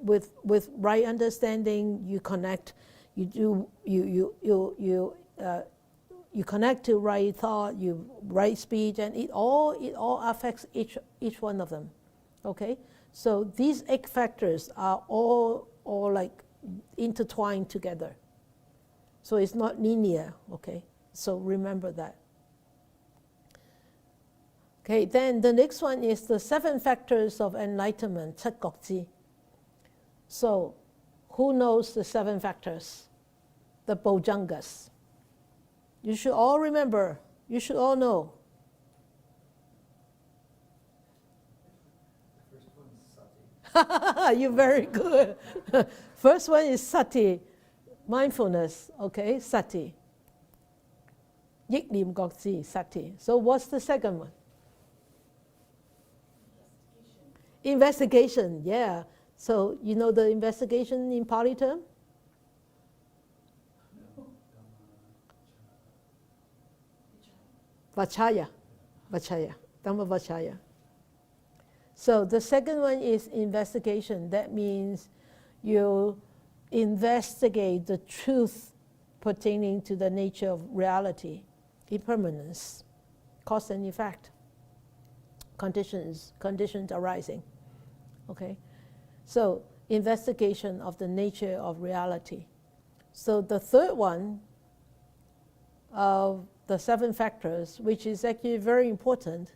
with right understanding, you connect. You connect to right thought, right speech, and it all affects each one of them. Okay, so these 8 factors are all like intertwined together. So it's not linear. Okay, so remember that. Okay, then the next one is the 7 factors of enlightenment, 七覺支. So, who knows the 7 factors? The Bojjhangas. You should all remember. You should all know. You're very good. First one is sati, mindfulness. Okay, sati. 憶念覺知, sati. So what's the second one? Investigation, yeah. So you know the investigation in Pali term? Vachaya, Dhamma Vachaya. So the second one is investigation. That means you investigate the truth pertaining to the nature of reality, impermanence, cause and effect, conditions arising. Okay, so investigation of the nature of reality. So the third one of the 7 factors, which is actually very important,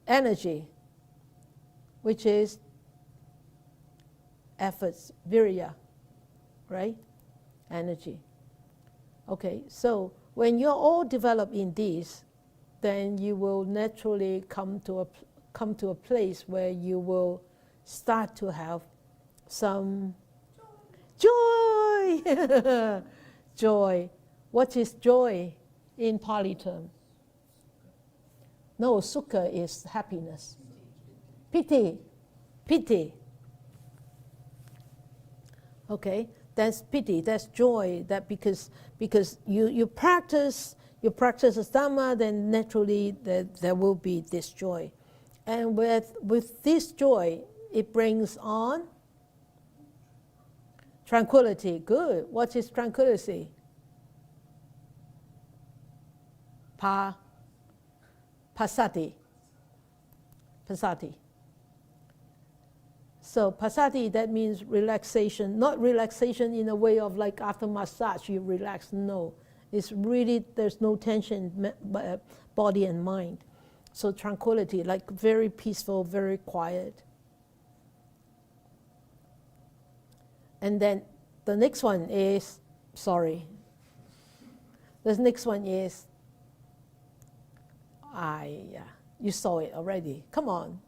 energy, which is efforts, virya, right? Energy. Okay, so when you're all developed in these, then you will naturally come to a place where you will start to have some joy. Joy. What is joy in Pali term? No, sukha is happiness. Piti. Okay, that's piti, that's joy. That because you practice the Dharma, then naturally there will be this joy. And with this joy, it brings on tranquility. Good. What is tranquility? Pasati. So passaddhi, that means relaxation, not relaxation in a way of like after massage you relax, no. It's really, there's no tension, body and mind. So tranquility, like very peaceful, very quiet. And then the next one is, sorry, the next one is, you saw it already, come on.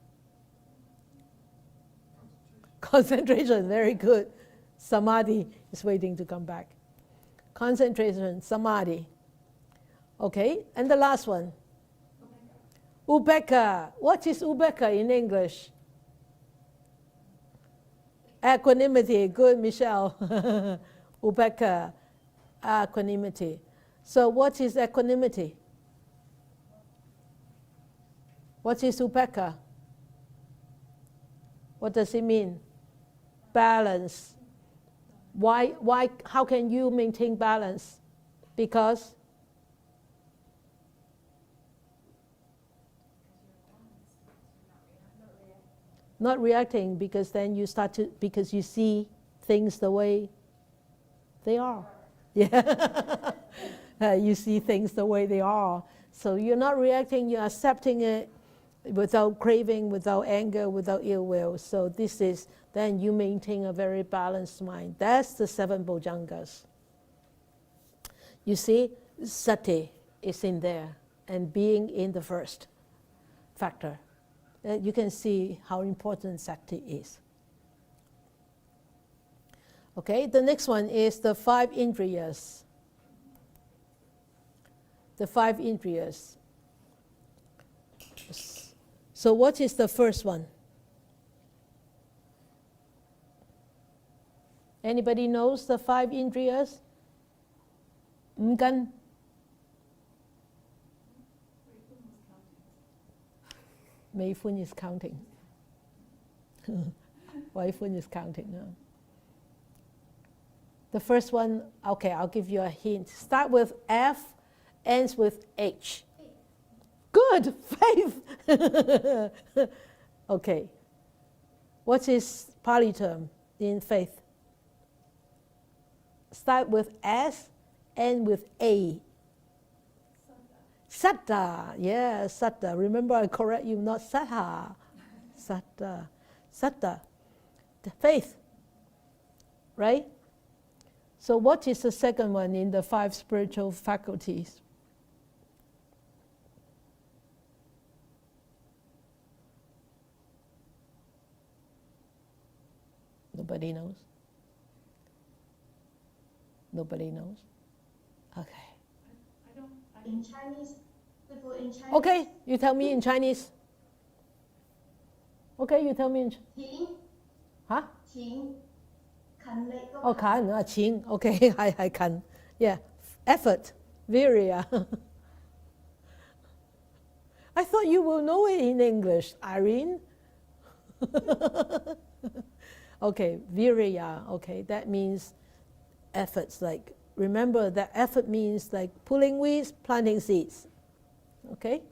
Concentration, very good. Samadhi is waiting to come back. Concentration, samadhi. Okay, and the last one. Upekkha. What is upekkha in English? Equanimity. Good, Michelle. Upekkha, equanimity. So what is equanimity? What is upekkha? What does it mean? Balance. Why, how can you maintain balance? Because not reacting, because then you start to, because you see things the way they are. Yeah. You see things the way they are. So you're not reacting, you're accepting it without craving, without anger, without ill will. So this is, then you maintain a very balanced mind. That's the 7 bojjhangas. You see, sati is in there, and being in the first factor. You can see how important sati is. Okay, the next one is the 5 indriyas. The 5 indriyas. So what is the first one? Anybody knows the 5 indriyas? Mgan? Mei Fun is counting. Wai Fun is counting now. The first one, okay, I'll give you a hint. Start with F, ends with H. Good, faith. Okay. What is Pali term in faith? Start with S, end with A. Satta, yeah, satta. Remember I correct you, not sattha. Satta, satta. The faith, right? So what is the second one in the 5 spiritual faculties? Nobody knows? Nobody knows? Okay. In Chinese, people in Chinese. Okay, you tell me in Chinese. Okay, you tell me in Qing. Huh? Qing. Oh, can, qing. Okay, I can. Yeah, effort, virya. I thought you will know it in English, Irene. Okay, virya. Okay, that means efforts. Like, remember that effort means like pulling weeds, planting seeds. Okay?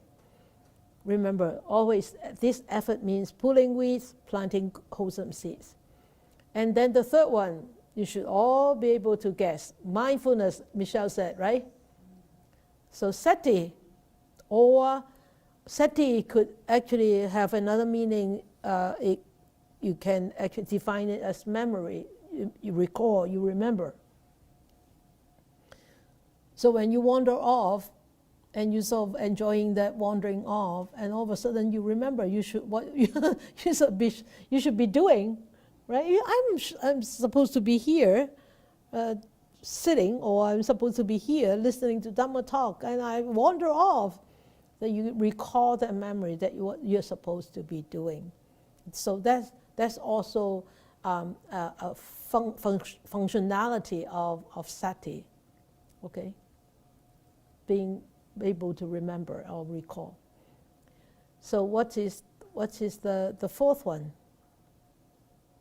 Remember, always this effort means pulling weeds, planting wholesome seeds. And then the third one, you should all be able to guess. Mindfulness, Michelle said, right? So sati, or sati could actually have another meaning. You can actually define it as memory. You recall, you remember. So when you wander off, and you're sort of enjoying that wandering off, and all of a sudden you remember you should what you should be doing, right? I'm supposed to be here, sitting, or I'm supposed to be here listening to Dharma talk, and I wander off. That you recall that memory that what you're supposed to be doing. So that's also a functionality of sati. Okay, being able to remember or recall. So what is the fourth one?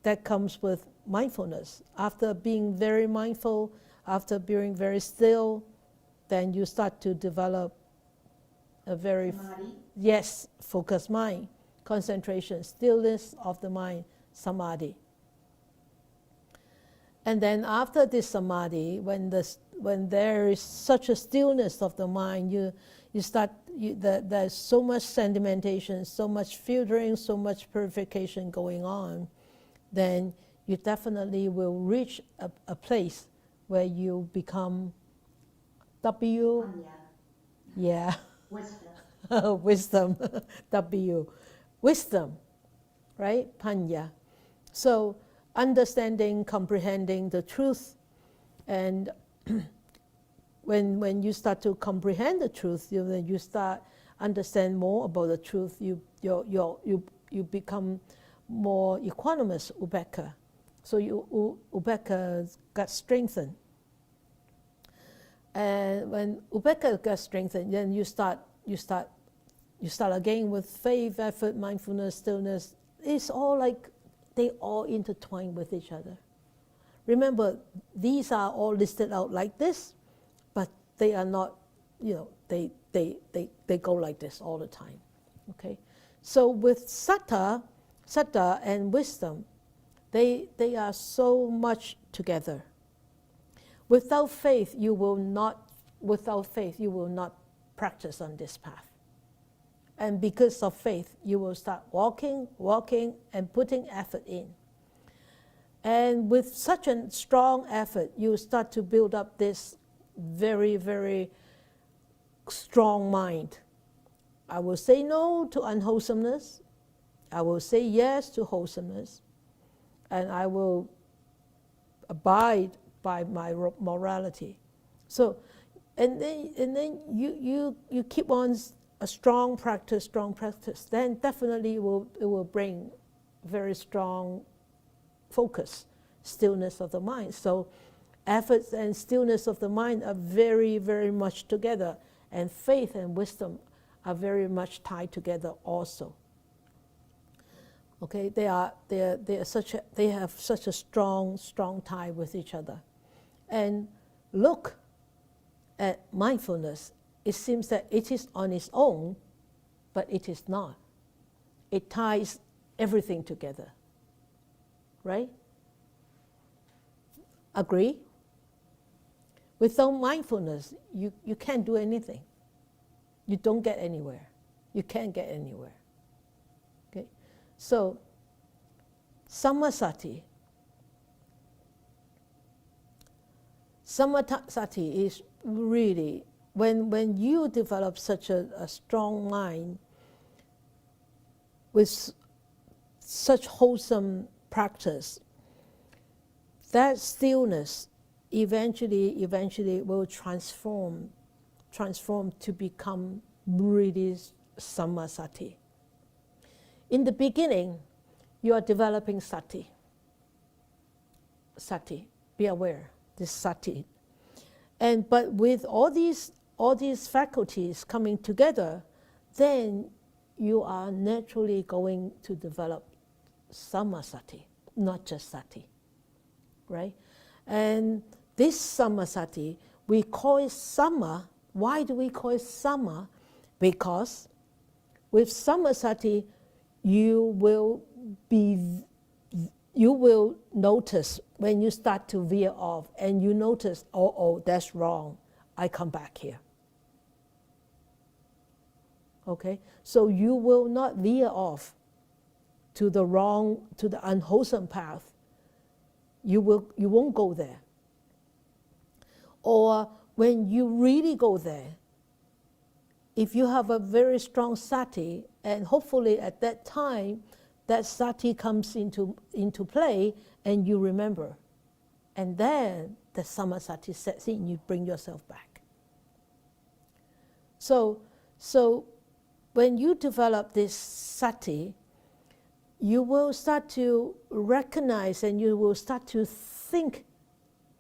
That comes with mindfulness. After being very mindful, after being very still, then you start to develop a very focused mind, concentration, stillness of the mind, samadhi. And then after this samadhi, when there is such a stillness of the mind, there's so much sedimentation, so much filtering, so much purification going on, then you definitely will reach a place where you become Wisdom. wisdom, wisdom, right? Panya. So understanding, comprehending the truth, and when you start to comprehend the truth, you start understand more about the truth. You become more equanimous, upekkha. So upekkha got strengthened. And when upekkha gets strengthened, then you start again with faith, effort, mindfulness, stillness. It's all like they all intertwine with each other. Remember, these are all listed out like this, but they are not, they go like this all the time. Okay? So with sattva and wisdom, they are so much together. Without faith, you will not practice on this path. And because of faith, you will start walking, and putting effort in. And with such a strong effort, you start to build up this very, very strong mind. I will say no to unwholesomeness. I will say yes to wholesomeness. And I will abide by my morality. So, and then you keep on a strong practice, then definitely it will bring very strong focus, stillness of the mind. So efforts and stillness of the mind are very, very much together, and faith and wisdom are very much tied together also. Okay, they have such a strong tie with each other. And look at mindfulness. It seems that it is on its own, but it is not. It ties everything together. Right? Agree? Without mindfulness, you can't do anything. You don't get anywhere. You can't get anywhere. Okay? So, samasati. Samasati is really, when you develop such a strong mind with such wholesome practice, that stillness eventually will transform to become really samasati. In the beginning, you are developing sati. Sati, be aware, this sati. But with all these faculties coming together, then you are naturally going to develop samasati, not just sati, right? And this samasati, we call it sama. Why do we call it sama? Because with samasati, you will notice when you start to veer off, and you notice, oh, that's wrong. I come back here. Okay, so you will not veer off to the unwholesome path. You won't go there. Or when you really go there, if you have a very strong sati, and hopefully at that time, that sati comes into play, and you remember. And then the samasati sets in, you bring yourself back. So when you develop this sati, you will start to recognize, and you will start to think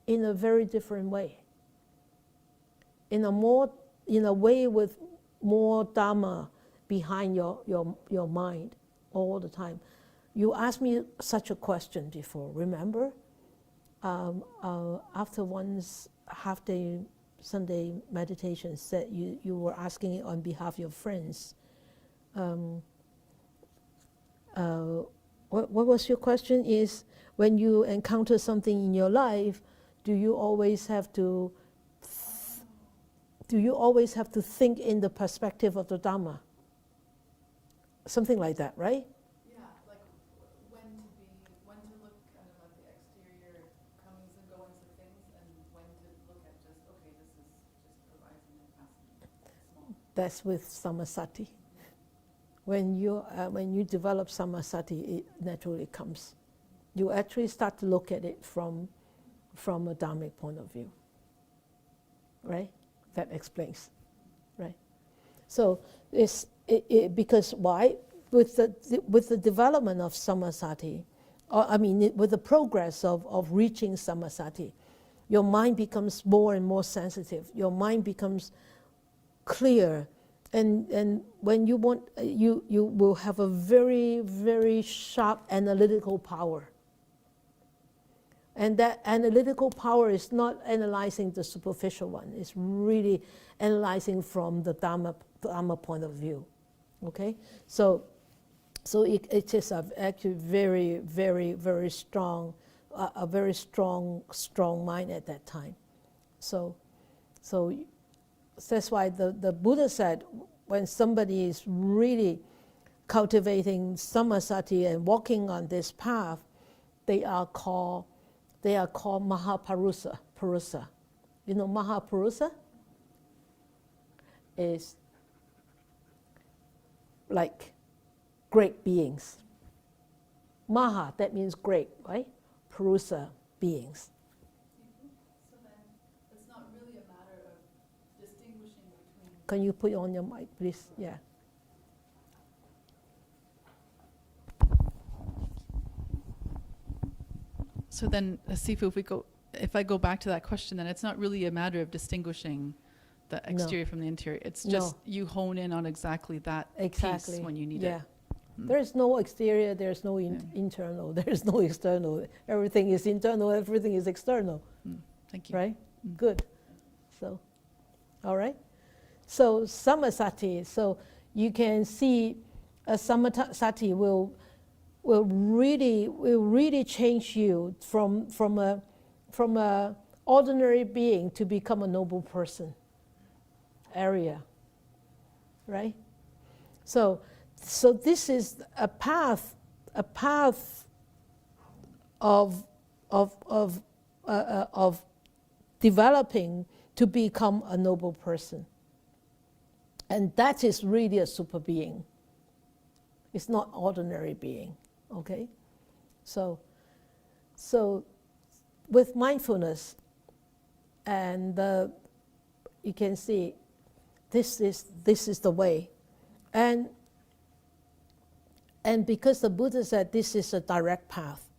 in a very different way. In a way with more Dharma behind your mind all the time. You asked me such a question before, remember? After one's half-day Sunday meditation, said you were asking it on behalf of your friends. what was your question? Is when you encounter something in your life, do you always have to think in the perspective of the Dharma? Something like that, right? Yeah, like when to look kind of at the exterior comings and goings of things, and when to look at just, okay, this is just arising and passing, small. That's with samasati. When you develop samasati, it naturally comes. You actually start to look at it from a dharmic point of view, right? That explains, right? So because why? With the development of samasati, with the progress of reaching samasati, your mind becomes more and more sensitive. Your mind becomes clear, and when you want, you will have a very, very sharp analytical power. And that analytical power is not analyzing the superficial one. It's really analyzing from the Dharma point of view. Okay, so it is actually very, very, very strong, a very strong mind at that time. So that's why the Buddha said, when somebody is really cultivating samasati and walking on this path, they are called Mahapurusa. You know, Mahapurusa is like great beings. Maha, that means great, right? Purusa, beings. So then it's not really a matter of distinguishing between... Can you put it on your mic, please? Yeah. So then, Sifu, if I go back to that question, then it's not really a matter of distinguishing the exterior from the interior. It's just you hone in on exactly that piece when you need it. There is no exterior, there is no internal, there is no external. Everything is internal, everything is external. Thank you. Right? Good. So, all right. So samasati, so you can see a samasati will really change you from a ordinary being to become a noble person. Area, right? So this is a path of developing to become a noble person, and that is really a super being. It's not ordinary being, okay? So with mindfulness, and you can see this is the way, and because the Buddha said this is a direct path,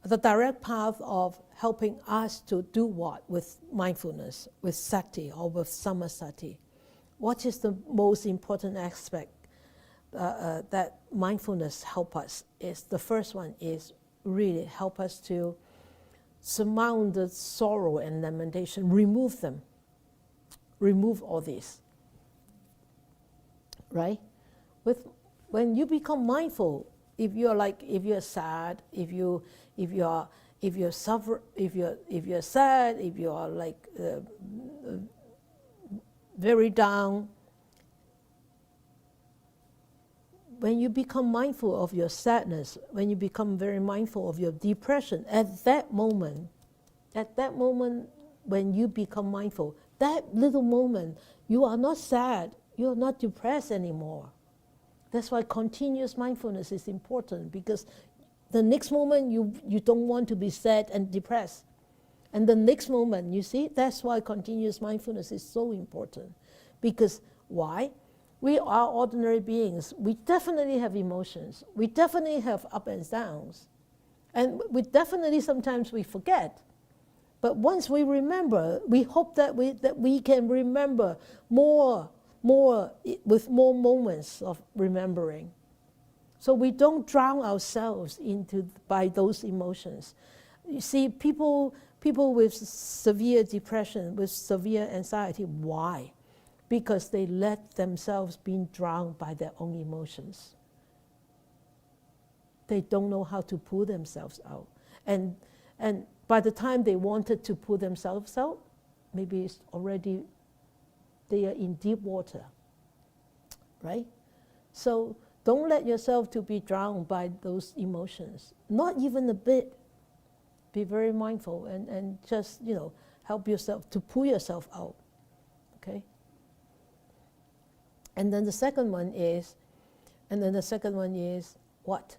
the direct path of helping us to do what with mindfulness, with sati or with samasati. What is the most important aspect that mindfulness help us? Is the first one is really help us to surmount the sorrow and lamentation, remove them. Remove all this, right? When you become mindful, if you're sad, if you're sad, if you are like very down, when you become mindful of your sadness, when you become very mindful of your depression, at that moment when you become mindful, that little moment, you are not sad, you are not depressed anymore. That's why continuous mindfulness is important, because the next moment you don't want to be sad and depressed. And the next moment, you see, that's why continuous mindfulness is so important. Because why? We are ordinary beings. We definitely have emotions. We definitely have ups and downs. And we definitely sometimes we forget. But once we remember, we hope that we can remember more with more moments of remembering. So we don't drown ourselves by those emotions. You see, people with severe depression, with severe anxiety, why? Because they let themselves be drowned by their own emotions. they don't know how to pull themselves out. And by the time they wanted to pull themselves out, maybe it's already, they are in deep water, right? So don't let yourself to be drowned by those emotions, not even a bit. Be very mindful and just, help yourself to pull yourself out, okay? And then the second one is what?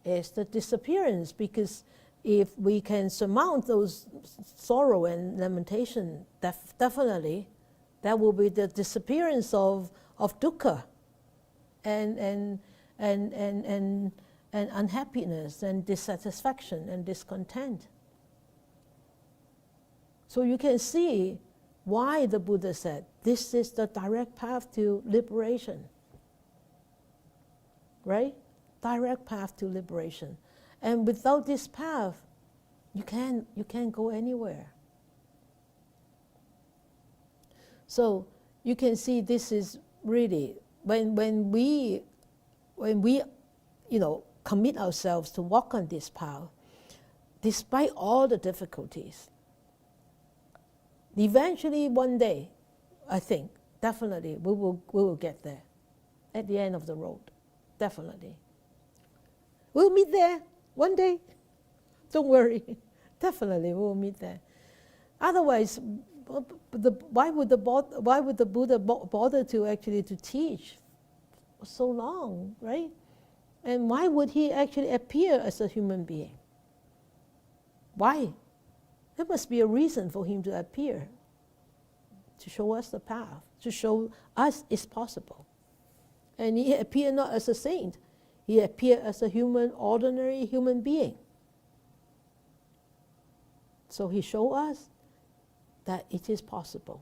Is the disappearance, because if we can surmount those sorrow and lamentation, definitely, that will be the disappearance of dukkha and unhappiness and dissatisfaction and discontent. So you can see why the Buddha said this is the direct path to liberation, right? Direct path to liberation. And without this path, you can't go anywhere. So you can see this is really, when we commit ourselves to walk on this path, despite all the difficulties, eventually one day, I think, definitely we will get there at the end of the road, definitely. We'll meet there one day. Don't worry. Definitely we'll meet there. Otherwise, why would the Buddha bother to actually to teach so long, right? And why would he actually appear as a human being? Why? There must be a reason for him to appear, to show us the path, to show us it's possible. And he appeared not as a saint. He appeared as a ordinary human being. So he showed us that it is possible.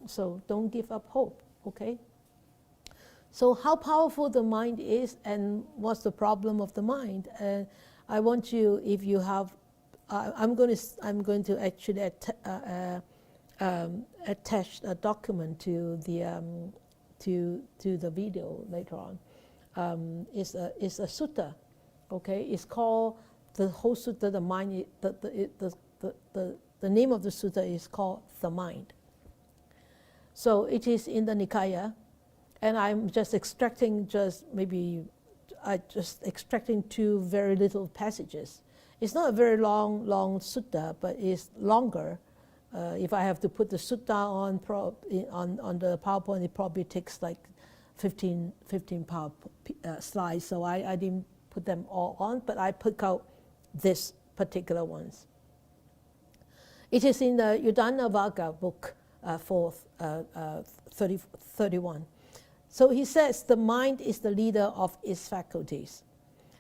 So don't give up hope, okay? So how powerful the mind is and what's the problem of the mind? I want you, if you have, I'm going to actually attach a document to the video later on. It's a sutta, okay? It's called, the whole sutta, the mind, the name of the sutta is called The Mind. So it is in the Nikaya, and I'm just extracting extracting two very little passages. It's not a very long sutta, but it's longer. If I have to put the sutta on the PowerPoint, it probably takes like 15 slides, so I didn't put them all on, but I pick out this particular ones. It is in the Uddannavagga book 31. So he says, the mind is the leader of its faculties,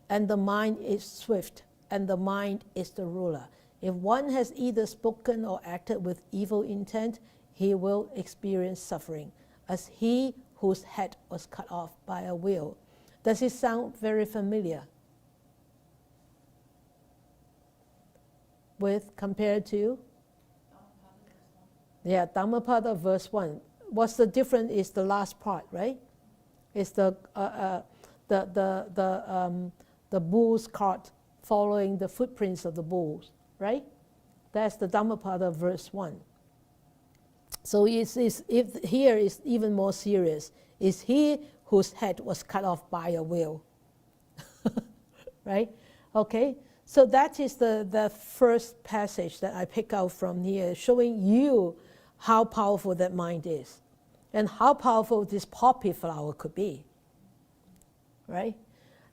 and the mind is swift, and the mind is the ruler. If one has either spoken or acted with evil intent, he will experience suffering, as he whose head was cut off by a wheel. Does it sound very familiar? Compared to? Yeah, Dhammapada verse 1. What's the difference is the last part, right? It's the bull's cart following the footprints of the bulls, right? That's the Dhammapada verse 1. So here is even more serious. Is he whose head was cut off by a wheel, right? Okay, so that is the first passage that I pick out from here, showing you how powerful that mind is and how powerful this poppy flower could be, right?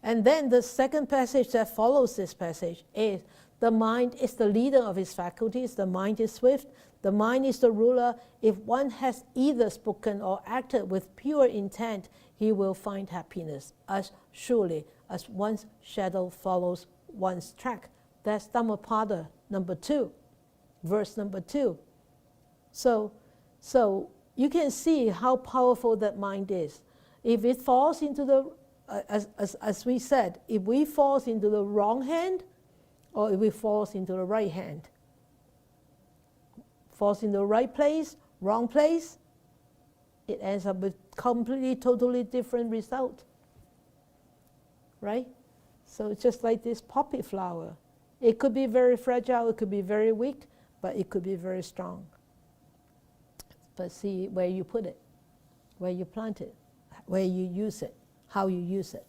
And then the second passage that follows this passage is, the mind is the leader of his faculties, the mind is swift, the mind is the ruler. If one has either spoken or acted with pure intent, he will find happiness as surely as one's shadow follows one's track. That's Dhammapada number 2, verse number 2. So you can see how powerful that mind is. If it falls into the, as we said, if we falls into the wrong hand, or if it falls into the right hand, falls in the right place, wrong place, it ends up with completely, totally different result, right? So it's just like this poppy flower. It could be very fragile, it could be very weak, but it could be very strong. But see where you put it, where you plant it, where you use it, how you use it,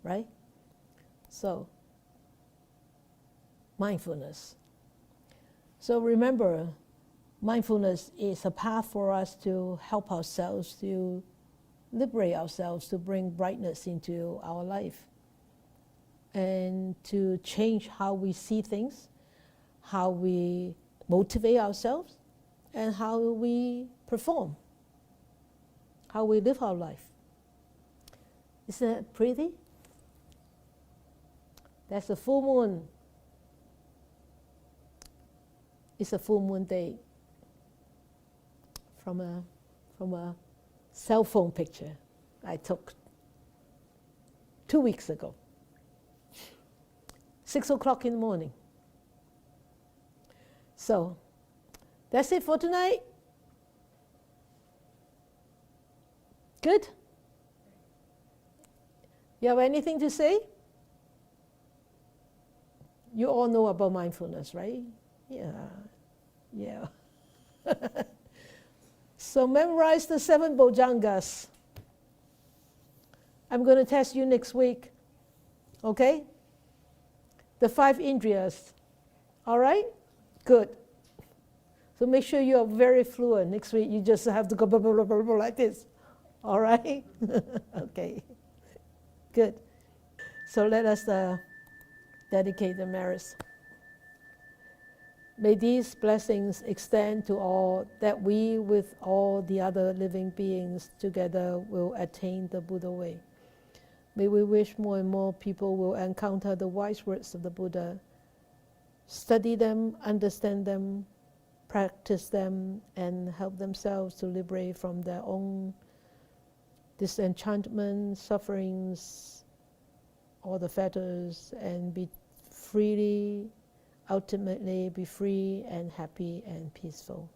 right? So, mindfulness. So remember, mindfulness is a path for us to help ourselves, to liberate ourselves, to bring brightness into our life, and to change how we see things, how we motivate ourselves, and how we perform, how we live our life. Isn't that pretty? That's a full moon. It's a full moon day from a cell phone picture I took 2 weeks ago. 6 o'clock in the morning. So, that's it for tonight. Good? You have anything to say? You all know about mindfulness, right? Yeah. So memorize the 7 Bojjhangas. I'm going to test you next week. Okay? The 5 Indriyas. All right? Good. So make sure you are very fluent. Next week you just have to go blah, blah, blah, blah, blah, like this. All right? Okay. Good. So let us dedicate the merits. May these blessings extend to all, that we with all the other living beings together will attain the Buddha way. May we wish more and more people will encounter the wise words of the Buddha, study them, understand them, practice them, and help themselves to liberate from their own disenchantment, sufferings, all the fetters, and be freely, ultimately be free and happy and peaceful.